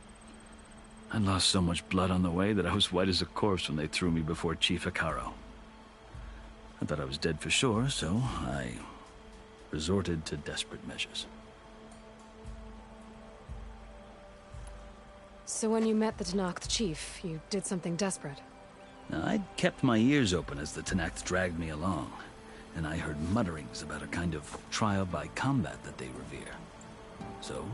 I lost so much blood on the way that I was white as a corpse when they threw me before Chief Hekarro. I thought I was dead for sure, so I resorted to desperate measures. So when you met the Tenakth chief, you did something desperate? Now, I'd kept my ears open as the Tenakth dragged me along, and I heard mutterings about a kind of trial by combat that they revere. So,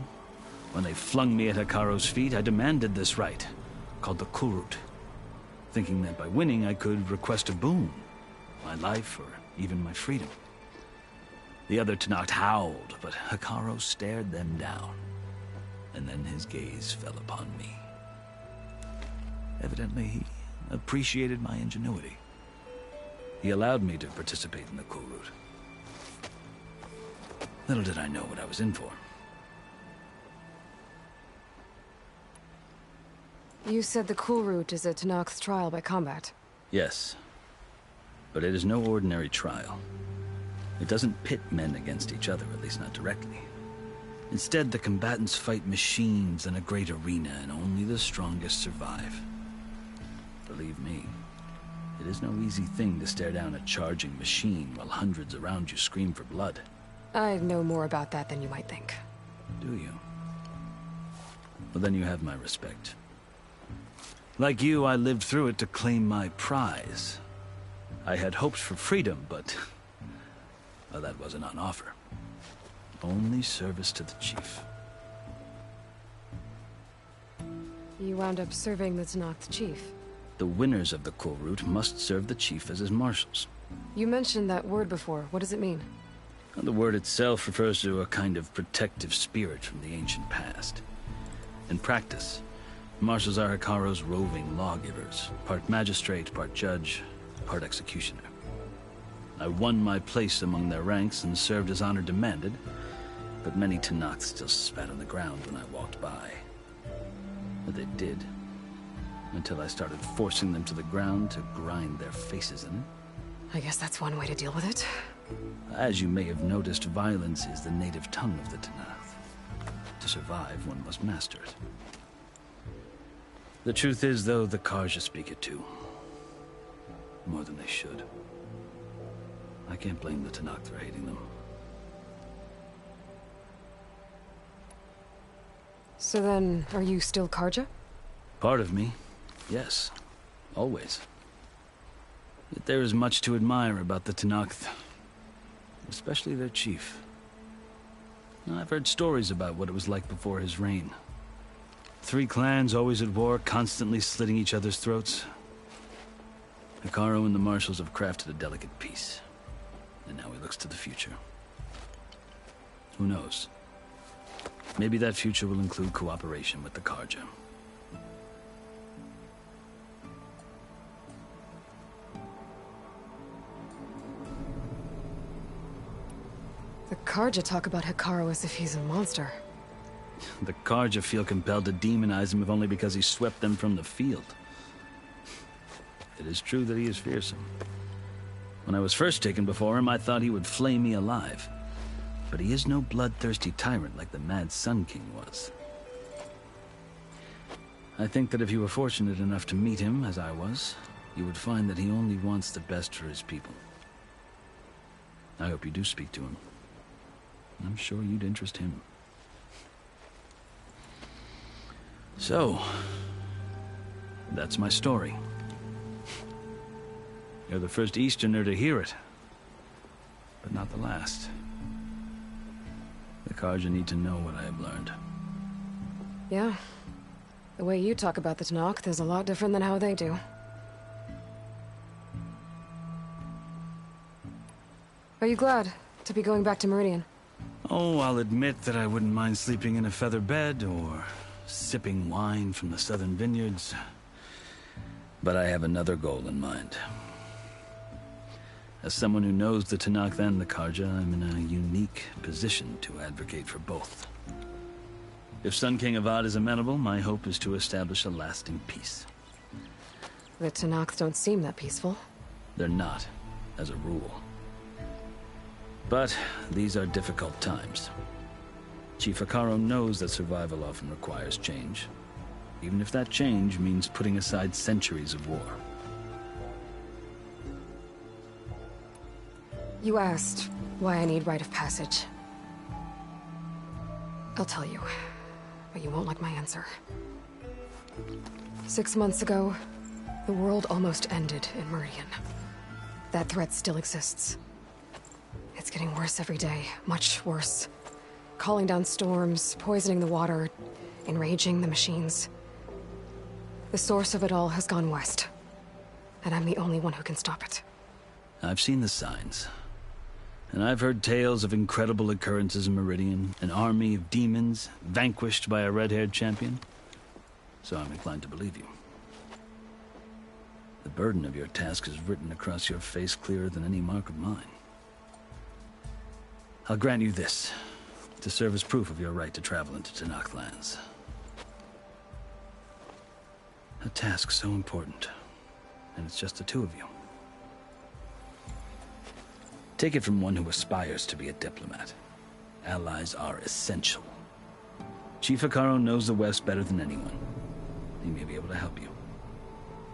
when they flung me at Hekarro's feet, I demanded this right, called the Kulrut, thinking that by winning I could request a boon, my life or even my freedom. The other Tenakth howled, but Hekarro stared them down, and then his gaze fell upon me. Evidently, he appreciated my ingenuity. He allowed me to participate in the Kulrut. Little did I know what I was in for. You said the Kulrut is a Tenakth's trial by combat. Yes, but it is no ordinary trial. It doesn't pit men against each other, at least not directly. Instead, the combatants fight machines in a great arena, and only the strongest survive. Believe me, it is no easy thing to stare down a charging machine while hundreds around you scream for blood. I know more about that than you might think. Do you? Well, then you have my respect. Like you, I lived through it to claim my prize. I had hoped for freedom, but well, that wasn't on offer. Only service to the chief. You wound up serving the Tenakth chief. The winners of the Kulrut must serve the chief as his marshals. You mentioned that word before. What does it mean? The word itself refers to a kind of protective spirit from the ancient past. In practice, marshals are Hekarro's roving lawgivers, part magistrate, part judge, part executioner. I won my place among their ranks and served as honor demanded, but many Tenakth still spat on the ground when I walked by. But they did, until I started forcing them to the ground to grind their faces in it. I guess that's one way to deal with it. As you may have noticed, violence is the native tongue of the Tenakth. To survive, one must master it. The truth is, though, the Carja speak it too. More than they should. I can't blame the Tenakth for hating them. So then, are you still Carja? Part of me, yes. Always. Yet there is much to admire about the Tenakth. Especially their chief. I've heard stories about what it was like before his reign. 3 clans always at war, constantly slitting each other's throats. Hekarro and the marshals have crafted a delicate peace. And now he looks to the future. Who knows? Maybe that future will include cooperation with the Carja. The Carja talk about Hekarro as if he's a monster. The Carja feel compelled to demonize him if only because he swept them from the field. It is true that he is fearsome. When I was first taken before him, I thought he would flay me alive. But he is no bloodthirsty tyrant like the Mad Sun King was. I think that if you were fortunate enough to meet him, as I was, you would find that he only wants the best for his people. I hope you do speak to him. I'm sure you'd interest him. So, that's my story. You're the first Easterner to hear it, but not the last. The Carja need to know what I have learned. Yeah. The way you talk about the Tenakth is a lot different than how they do. Are you glad to be going back to Meridian? Oh, I'll admit that I wouldn't mind sleeping in a feather bed or sipping wine from the southern vineyards. But I have another goal in mind. As someone who knows the Tenakth and the Carja, I'm in a unique position to advocate for both. If Sun King Avad is amenable, my hope is to establish a lasting peace. The Tenakth don't seem that peaceful. They're not, as a rule. But these are difficult times. Chief Hekarro knows that survival often requires change, even if that change means putting aside centuries of war. You asked why I need rite of passage. I'll tell you, but you won't like my answer. 6 months ago, the world almost ended in Meridian. That threat still exists. It's getting worse every day, much worse. Calling down storms, poisoning the water, enraging the machines. The source of it all has gone west, and I'm the only one who can stop it. I've seen the signs. And I've heard tales of incredible occurrences in Meridian, an army of demons vanquished by a red-haired champion. So I'm inclined to believe you. The burden of your task is written across your face clearer than any mark of mine. I'll grant you this, to serve as proof of your right to travel into Tenakth lands. A task so important, and it's just the two of you. Take it from one who aspires to be a diplomat. Allies are essential. Chief Hekarro knows the West better than anyone. He may be able to help you.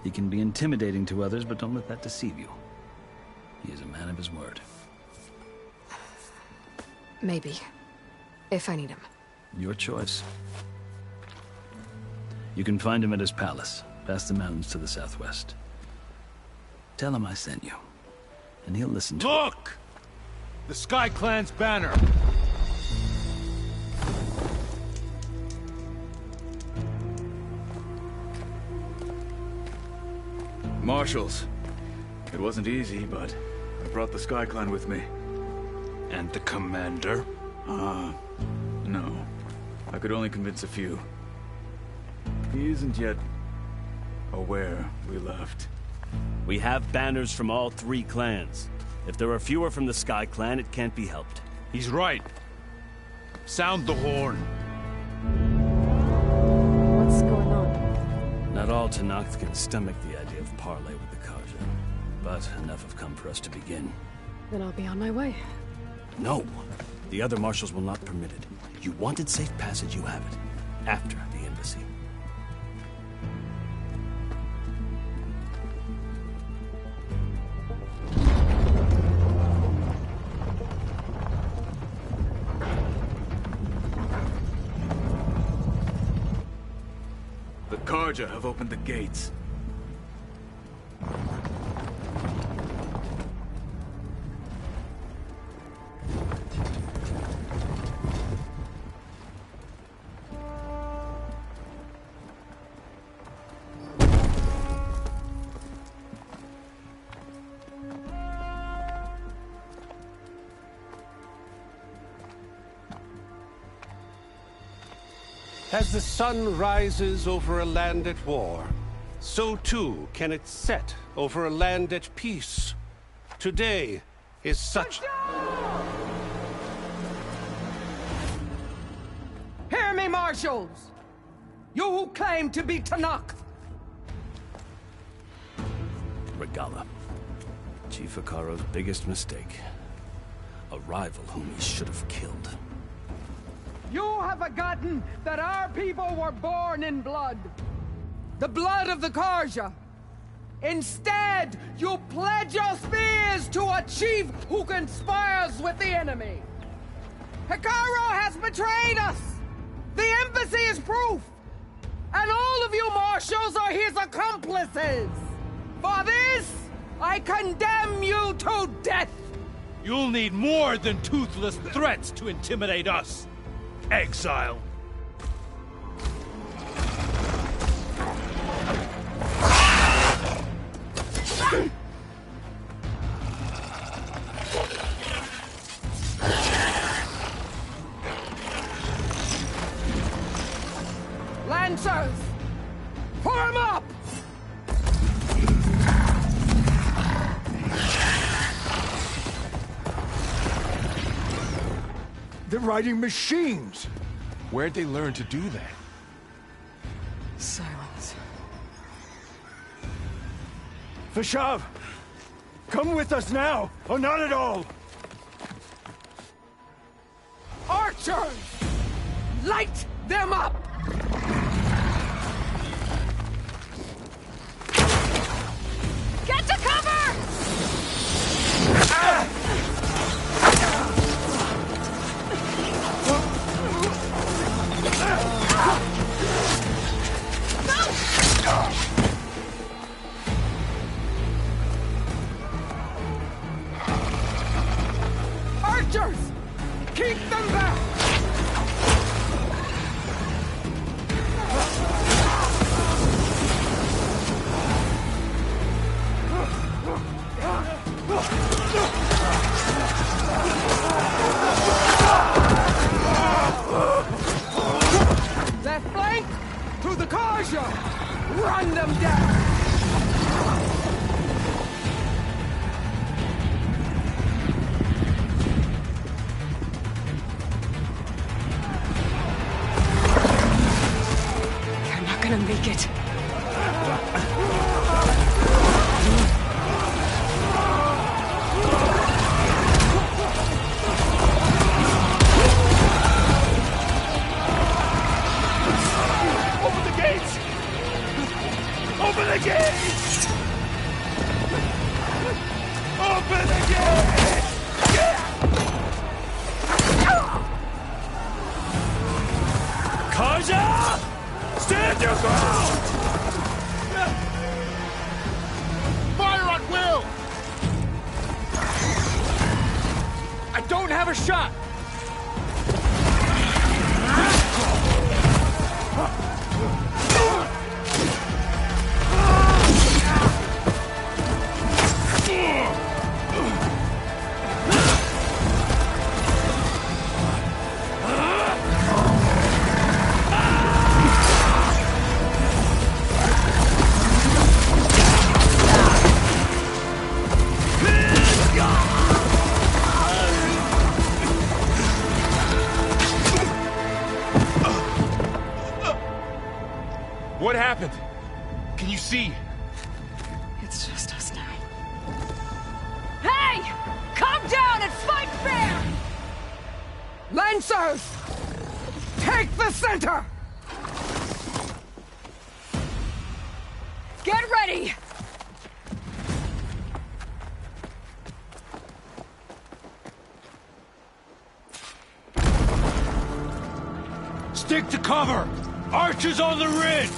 He can be intimidating to others, but don't let that deceive you. He is a man of his word. Maybe. If I need him. Your choice. You can find him at his palace, past the mountains to the southwest. Tell him I sent you, and he'll listen to Look! The Sky Clan's banner! Marshals. It wasn't easy, but I brought the Sky Clan with me. And the commander? No. I could only convince a few. He isn't yet aware we left. We have banners from all 3 clans. If there are fewer from the Sky Clan, it can't be helped. He's right. Sound the horn. What's going on? Not all Tenakth can stomach the idea of parley with the Carja, but enough have come for us to begin. Then I'll be on my way. No. The other marshals will not permit it. You wanted safe passage, you have it. After the embassy. The Carja have opened the gates. As the sun rises over a land at war, so too can it set over a land at peace. Today is such... Hear me, marshals! You who claim to be Tenakth! Regalla. Chief Hekarro's biggest mistake. A rival whom he should have killed. You have forgotten that our people were born in blood. The blood of the Carja. Instead, you pledge your spears to a chief who conspires with the enemy. Hekarro has betrayed us! The embassy is proof! And all of you marshals are his accomplices! For this, I condemn you to death! You'll need more than toothless threats to intimidate us! Exile! Lancers! Form up! They're riding machines! Where'd they learn to do that? Silence. Vashav! Come with us now, or not at all! Archers! Light them up! Get to cover! Archers! Keep them back! Left flank! To the Carja! Run them down! They're not gonna make it. Open the gates! Open the gates! Open the gates! Kaja! Stand your ground! Fire at will! I don't have a shot! What happened? Can you see? It's just us now. Hey! Calm down and fight fair! Lancers! Take the center! Get ready! Stick to cover! Archers on the ridge!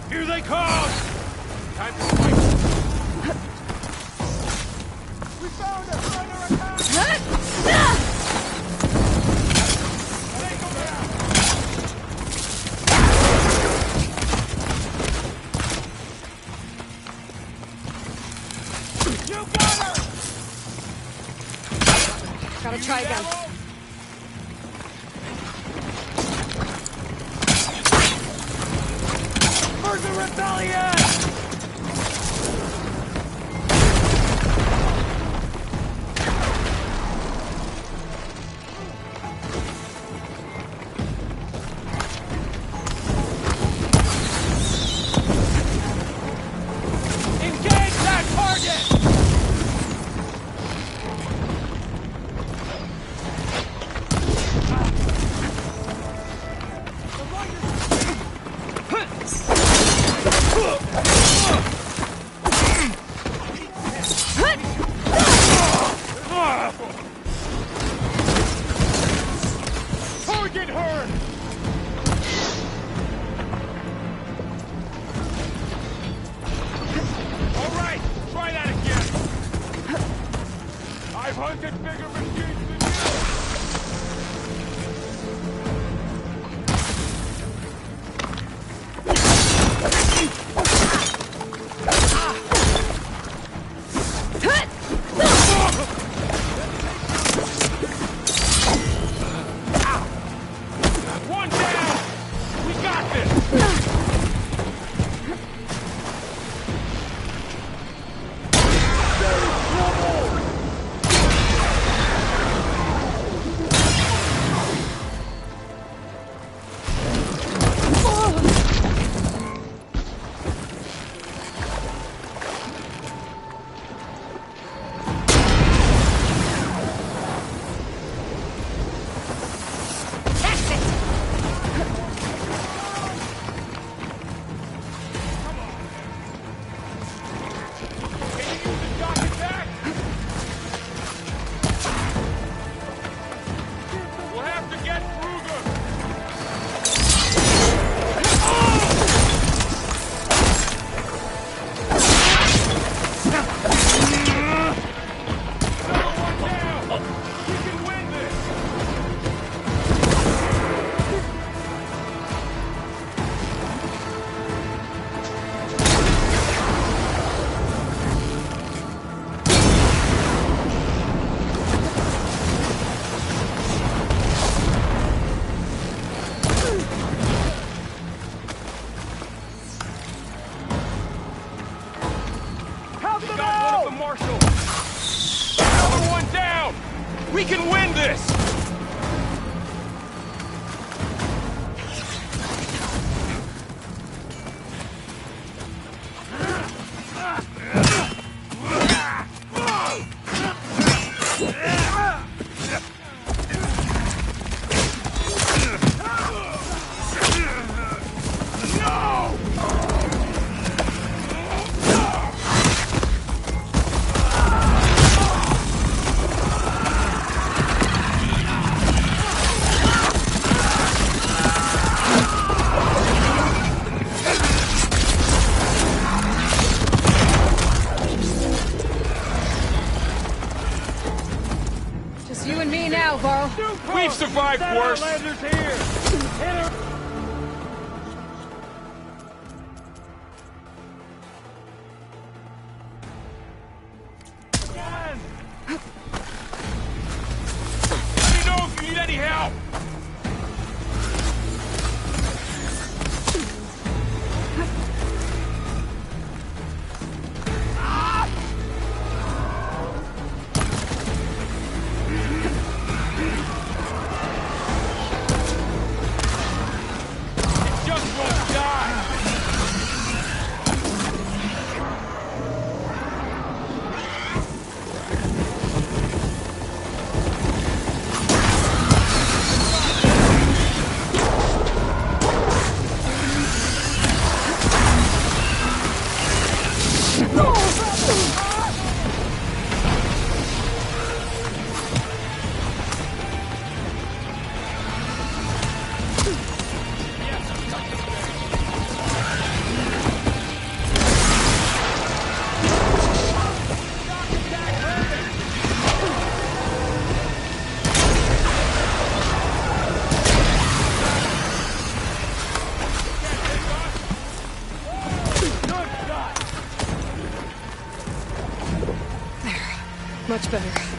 Here they come! Time to fight! We found a minor attack! You got her! Gotta try again. For the rebellion! Engage that target! Target her! All right, try that again. I've hunted bigger machines than One down! We got this! We can win this! Just you and me now, Varl. We've survived worse! Let me know if you need any help! Much better.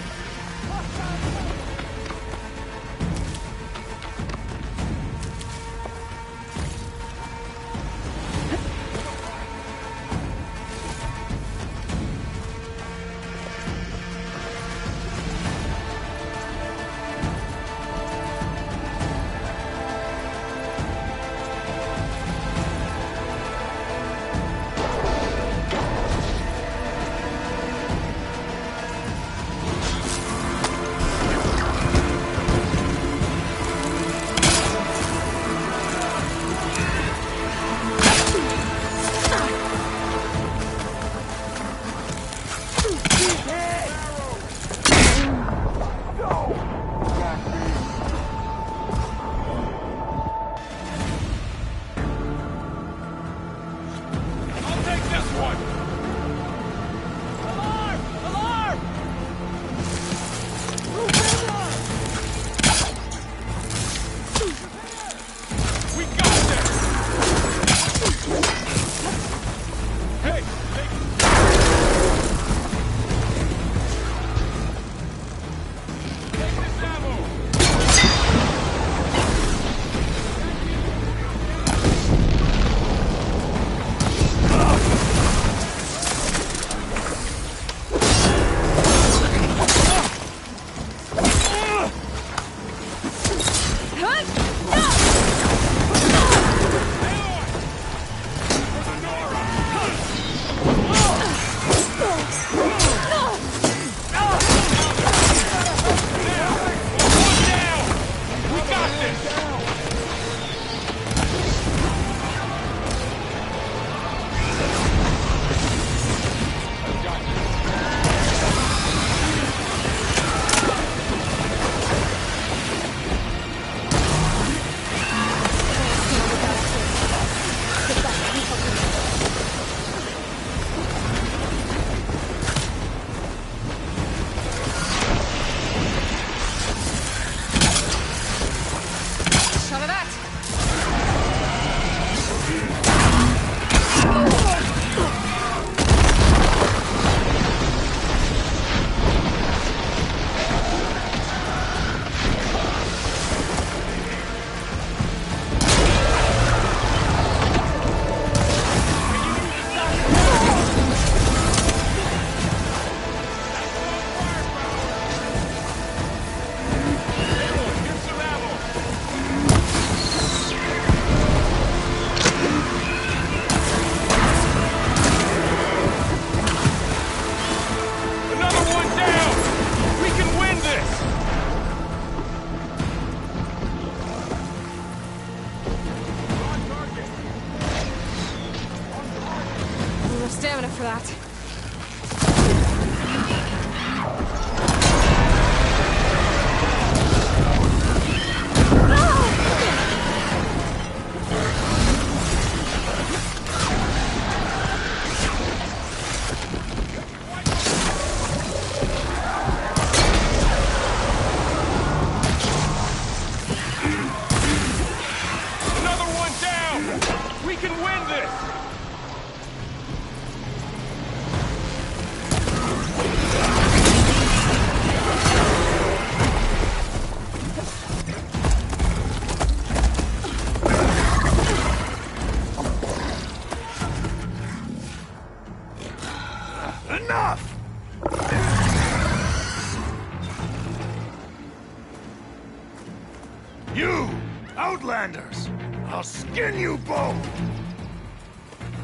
You, Outlanders! I'll skin you both!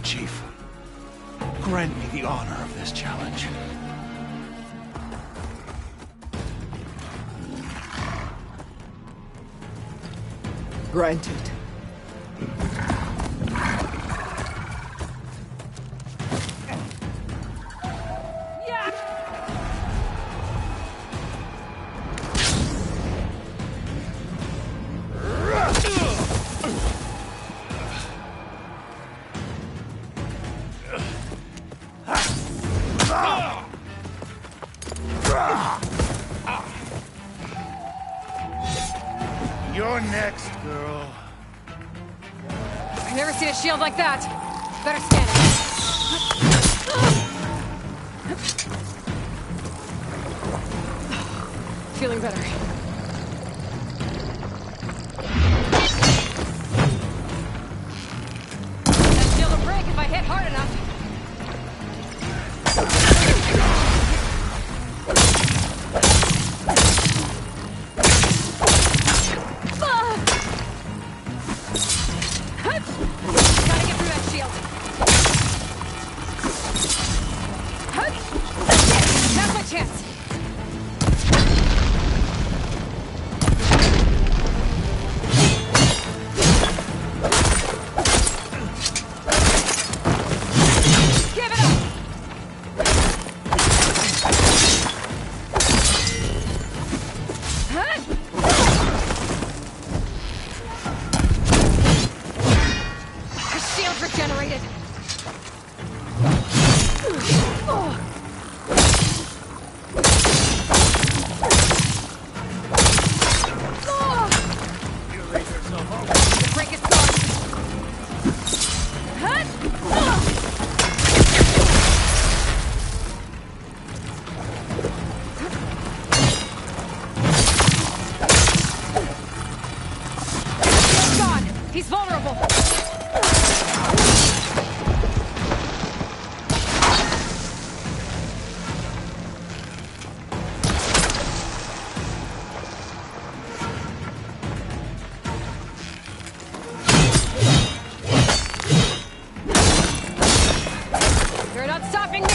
Chief, grant me the honor of this challenge. Granted. You're next, girl. I've never seen a shield like that. Better scan it. Feeling better. That shield will break if I hit hard enough. Gotta get through that shield. Now's my chance. Give it up. The shield's regenerated. The break is gone. Shield's gone. He's vulnerable. You're not stopping me!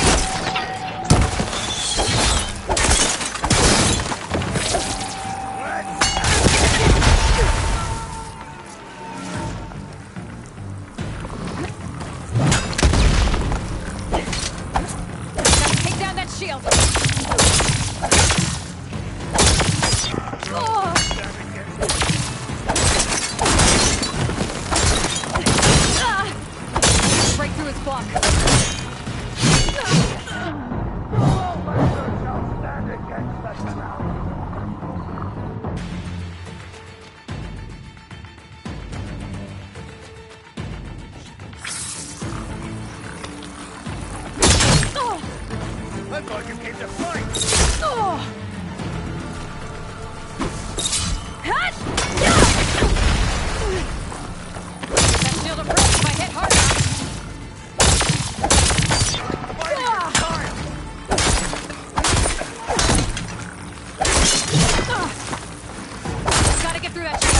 Gotta take down that shield! Break through his block. I thought you came to fight! That shield will break if I hit hard enough. Gotta get through that shield.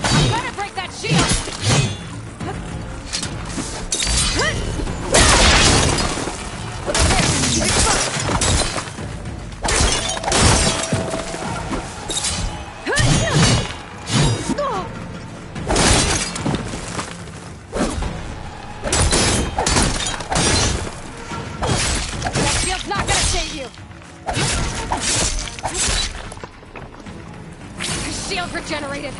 I better break that shield. That shield's not gonna save you. The shield regenerated.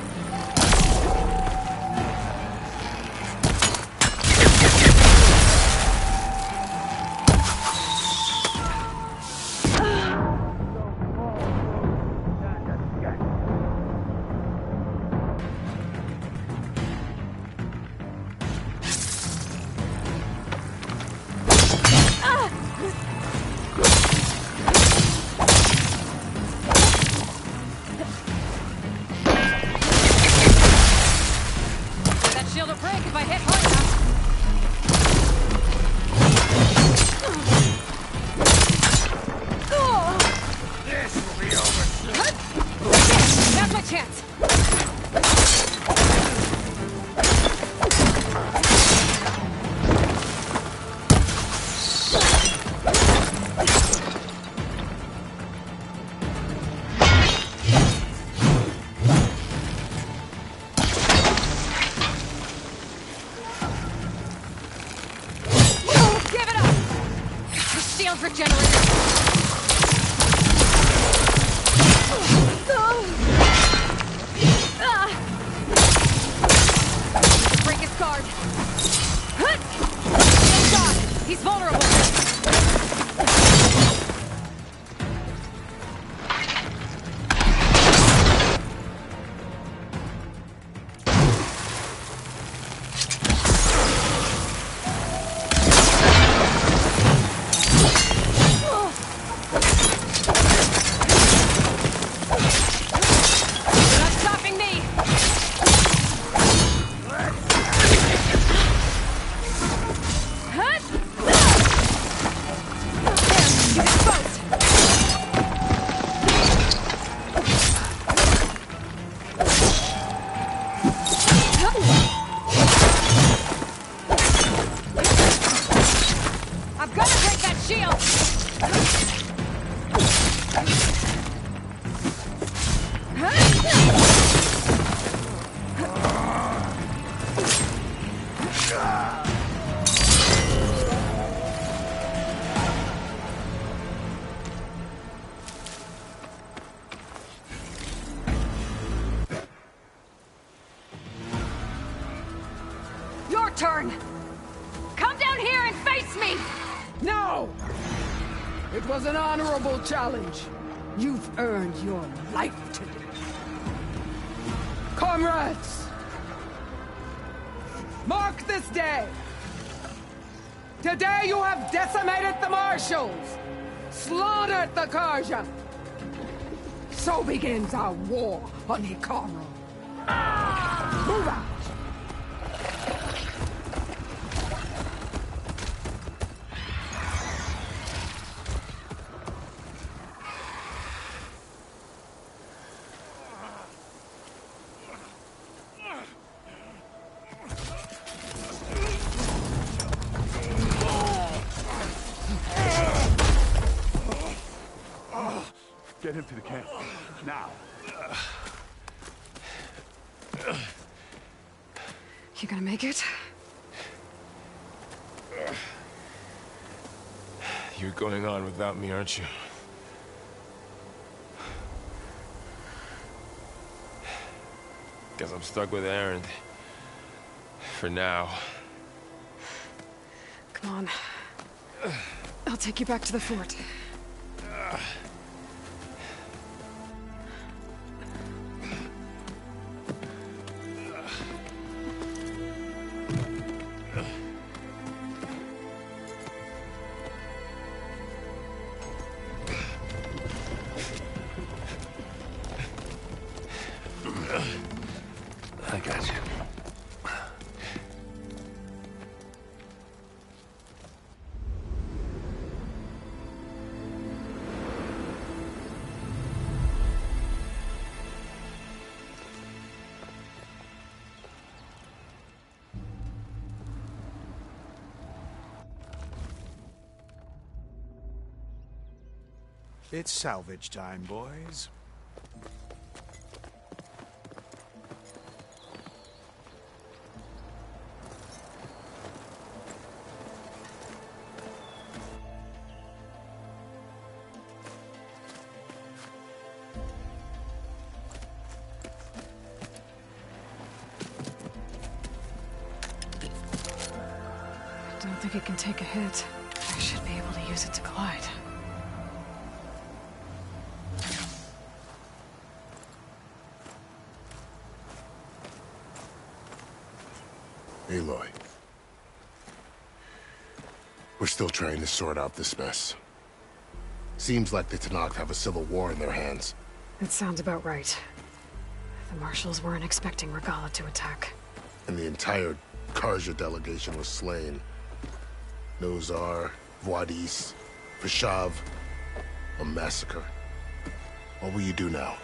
turn! Come down here and face me! No! It was an honorable challenge. You've earned your life today. Comrades! Mark this day! Today you have decimated the Marshals! Slaughtered the Karja! So begins our war on Hikaru. Move out! Get him to the camp. Now. You gonna make it? You're going on without me, aren't you? Guess I'm stuck with Erend. For now. Come on. I'll take you back to the fort. I got you. It's salvage time, boys. I don't think it can take a hit. I should be able to use it to glide. Aloy. We're still trying to sort out this mess. Seems like the Tenakth have a civil war in their hands. That sounds about right. The Marshals weren't expecting Regalla to attack. And the entire Karja delegation was slain. Nozar, Vuadis, Fashav. A massacre. What will you do now?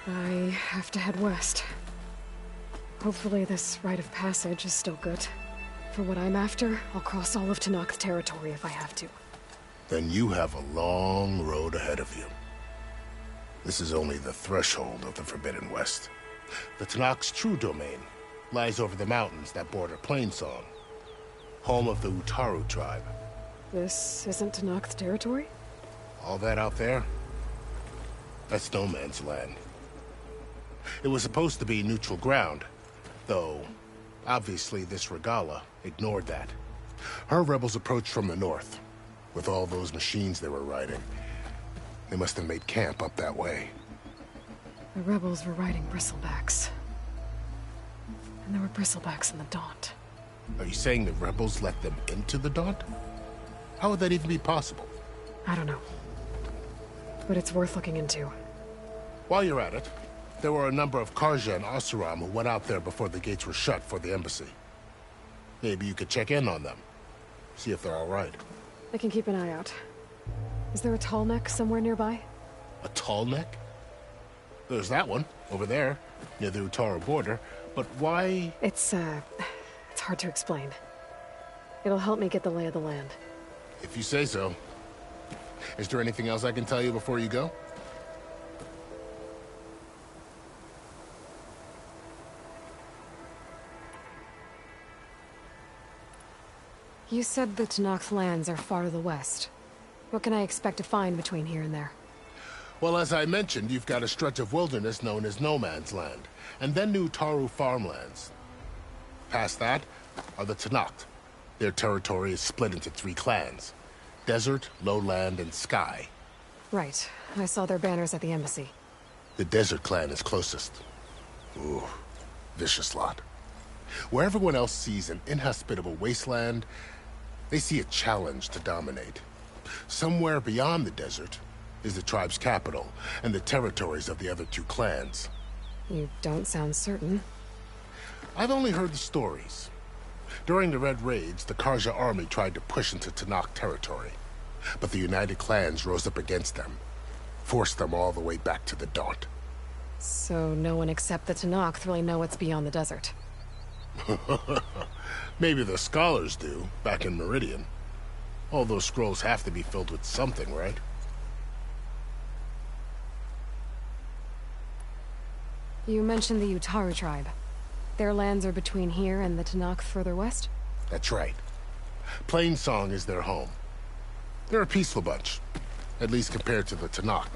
I have to head west. Hopefully this rite of passage is still good. For what I'm after, I'll cross all of Tenakth territory if I have to. Then you have a long road ahead of you. This is only the threshold of the Forbidden West. The Tenakth's true domain lies over the mountains that border Plainsong, home of the Utaru tribe. This isn't Tenakth territory? All that out there? That's no man's land. It was supposed to be neutral ground, though obviously this Regalla ignored that. Her rebels approached from the north, with all those machines they were riding. They must have made camp up that way. The rebels were riding bristlebacks. And there were bristlebacks in the Daunt. Are you saying the rebels let them into the Daunt? How would that even be possible? I don't know. But it's worth looking into. While you're at it, there were a number of Karja and Oseram who went out there before the gates were shut for the embassy. Maybe you could check in on them. See if they're all right. I can keep an eye out. Is there a tall neck somewhere nearby? A tall neck? There's that one, over there, near the Utaru border. But why? It's hard to explain. It'll help me get the lay of the land. If you say so. Is there anything else I can tell you before you go? You said the Tenakth lands are far to the west. What can I expect to find between here and there? Well, as I mentioned, you've got a stretch of wilderness known as No Man's Land, and then Utaru farmlands. Past that, are the Tenakth. Their territory is split into 3 clans: Desert, Lowland, and Sky. Right. I saw their banners at the embassy. The Desert clan is closest. Ooh, vicious lot. Where everyone else sees an inhospitable wasteland, they see a challenge to dominate. Somewhere beyond the desert is the tribe's capital and the territories of the other 2 clans. You don't sound certain. I've only heard the stories. During the Red Raids, the Carja army tried to push into Tenakth territory, but the United Clans rose up against them, forced them all the way back to the Daunt. So no one except the Tenakth really know what's beyond the desert. Maybe the scholars do, back in Meridian. All those scrolls have to be filled with something, right? You mentioned the Utaru tribe. Their lands are between here and the Tenakth further west? That's right. Plainsong is their home. They're a peaceful bunch, at least compared to the Tenakth.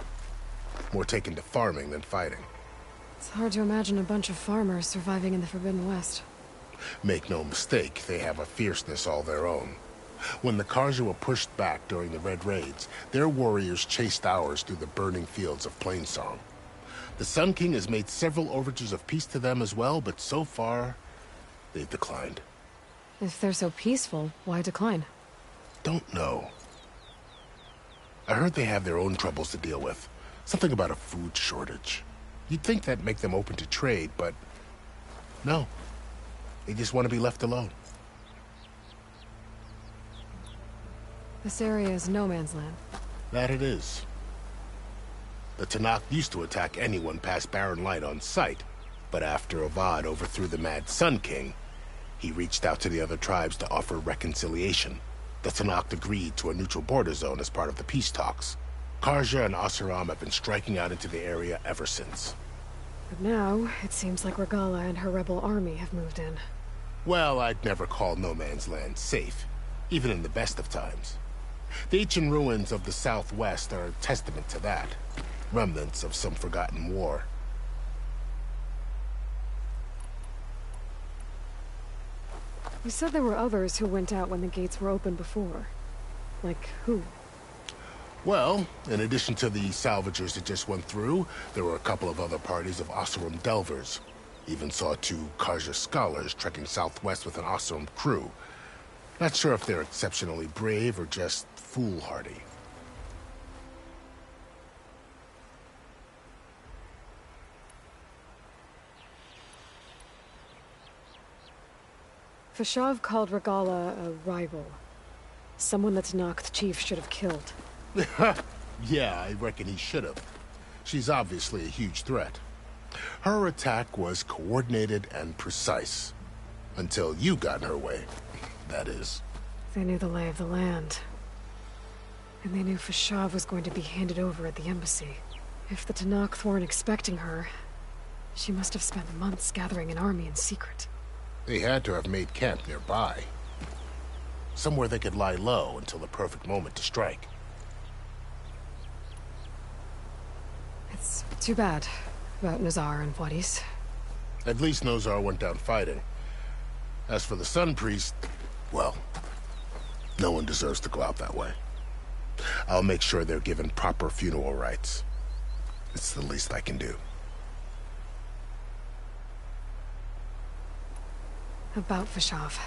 More taken to farming than fighting. It's hard to imagine a bunch of farmers surviving in the Forbidden West. Make no mistake, they have a fierceness all their own. When the Carja were pushed back during the Red Raids, their warriors chased ours through the burning fields of Plainsong. The Sun King has made several overtures of peace to them as well, but so far, they've declined. If they're so peaceful, why decline? Don't know. I heard they have their own troubles to deal with. Something about a food shortage. You'd think that'd make them open to trade, but no. They just want to be left alone. This area is no man's land. That it is. The Tenakth used to attack anyone past Barren Light on sight, but after Avad overthrew the Mad Sun King, he reached out to the other tribes to offer reconciliation. The Tenakth agreed to a neutral border zone as part of the peace talks. Carja and Oseram have been striking out into the area ever since. But now, it seems like Regalla and her rebel army have moved in. Well, I'd never call no man's land safe, even in the best of times. The ancient ruins of the Southwest are a testament to that. Remnants of some forgotten war. You said there were others who went out when the gates were open before. Like who? Well, in addition to the salvagers that just went through, there were a couple of other parties of Oseram delvers. Even saw 2 Carja scholars trekking southwest with an Oseram crew. Not sure if they're exceptionally brave or just foolhardy. Fashav called Regalla a rival. Someone the Tenakth chief should have killed. Yeah, I reckon he should have. She's obviously a huge threat. Her attack was coordinated and precise. Until you got in her way, that is. They knew the lay of the land. And they knew Fashav was going to be handed over at the embassy. If the Tenakth weren't expecting her, she must have spent months gathering an army in secret. They had to have made camp nearby. Somewhere they could lie low until the perfect moment to strike. It's too bad about Nazar and Wadis. At least Nazar went down fighting. As for the Sun Priest, well, no one deserves to go out that way. I'll make sure they're given proper funeral rites. It's the least I can do. About Fashav.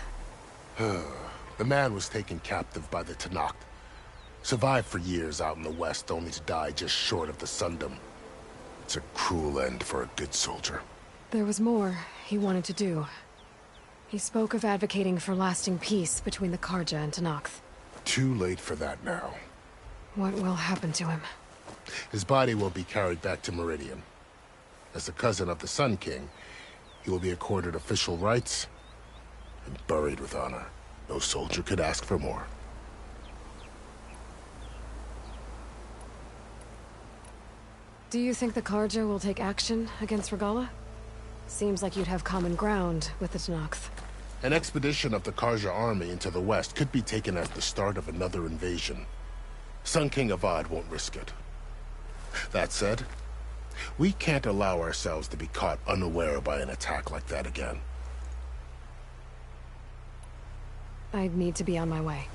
The man was taken captive by the Tenakth. Survived for years out in the west, only to die just short of the Sundom. It's a cruel end for a good soldier. There was more he wanted to do. He spoke of advocating for lasting peace between the Carja and Tenakth. Too late for that now. What will happen to him? His body will be carried back to Meridian. As a cousin of the Sun King, he will be accorded official rights and buried with honor. No soldier could ask for more. Do you think the Carja will take action against Regalla? Seems like you'd have common ground with the Tenakth. An expedition of the Carja army into the west could be taken as the start of another invasion. Sun King Avad won't risk it. That said, we can't allow ourselves to be caught unaware by an attack like that again. I need to be on my way.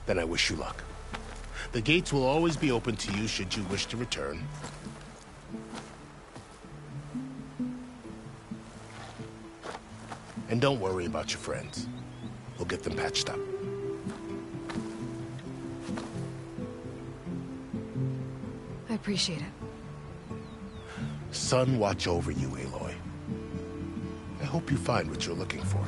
Then I wish you luck. The gates will always be open to you should you wish to return. And don't worry about your friends. We'll get them patched up. I appreciate it. Sun watch over you, Aloy. I hope you find what you're looking for.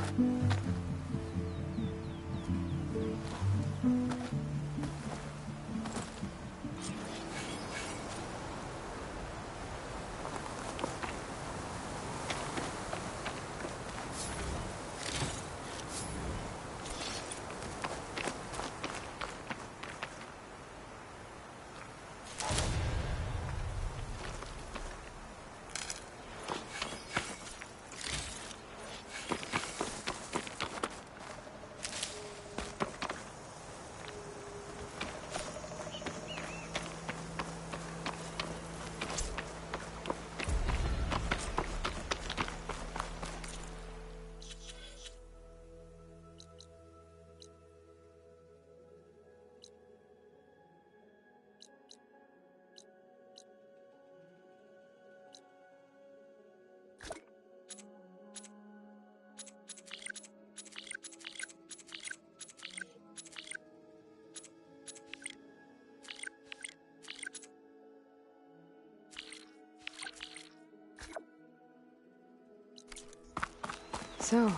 So,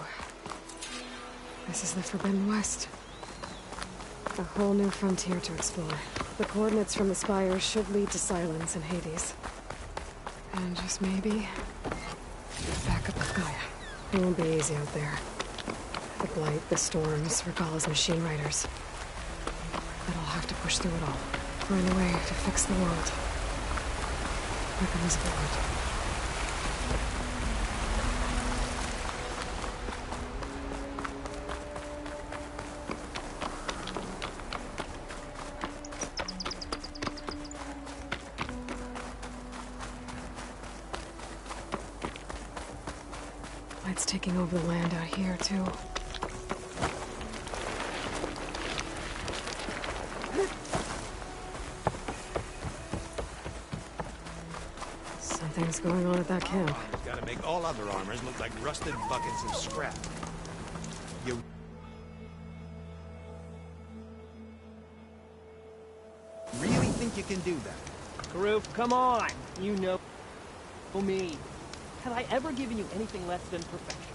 this is the Forbidden West. A whole new frontier to explore. The coordinates from the spires should lead to Silence and Hades. And just maybe, back up with Gaia. It won't be easy out there. The Blight, the Storms, Regalla's machine riders. But I'll have to push through it all. Find a way to fix the world. Weapons forward. It's taking over the land out here, too. Something's going on at that camp. Gotta make all other armors look like rusted buckets of scrap. You... really think you can do that? Karuk, come on! You know me. Have I ever given you anything less than perfection?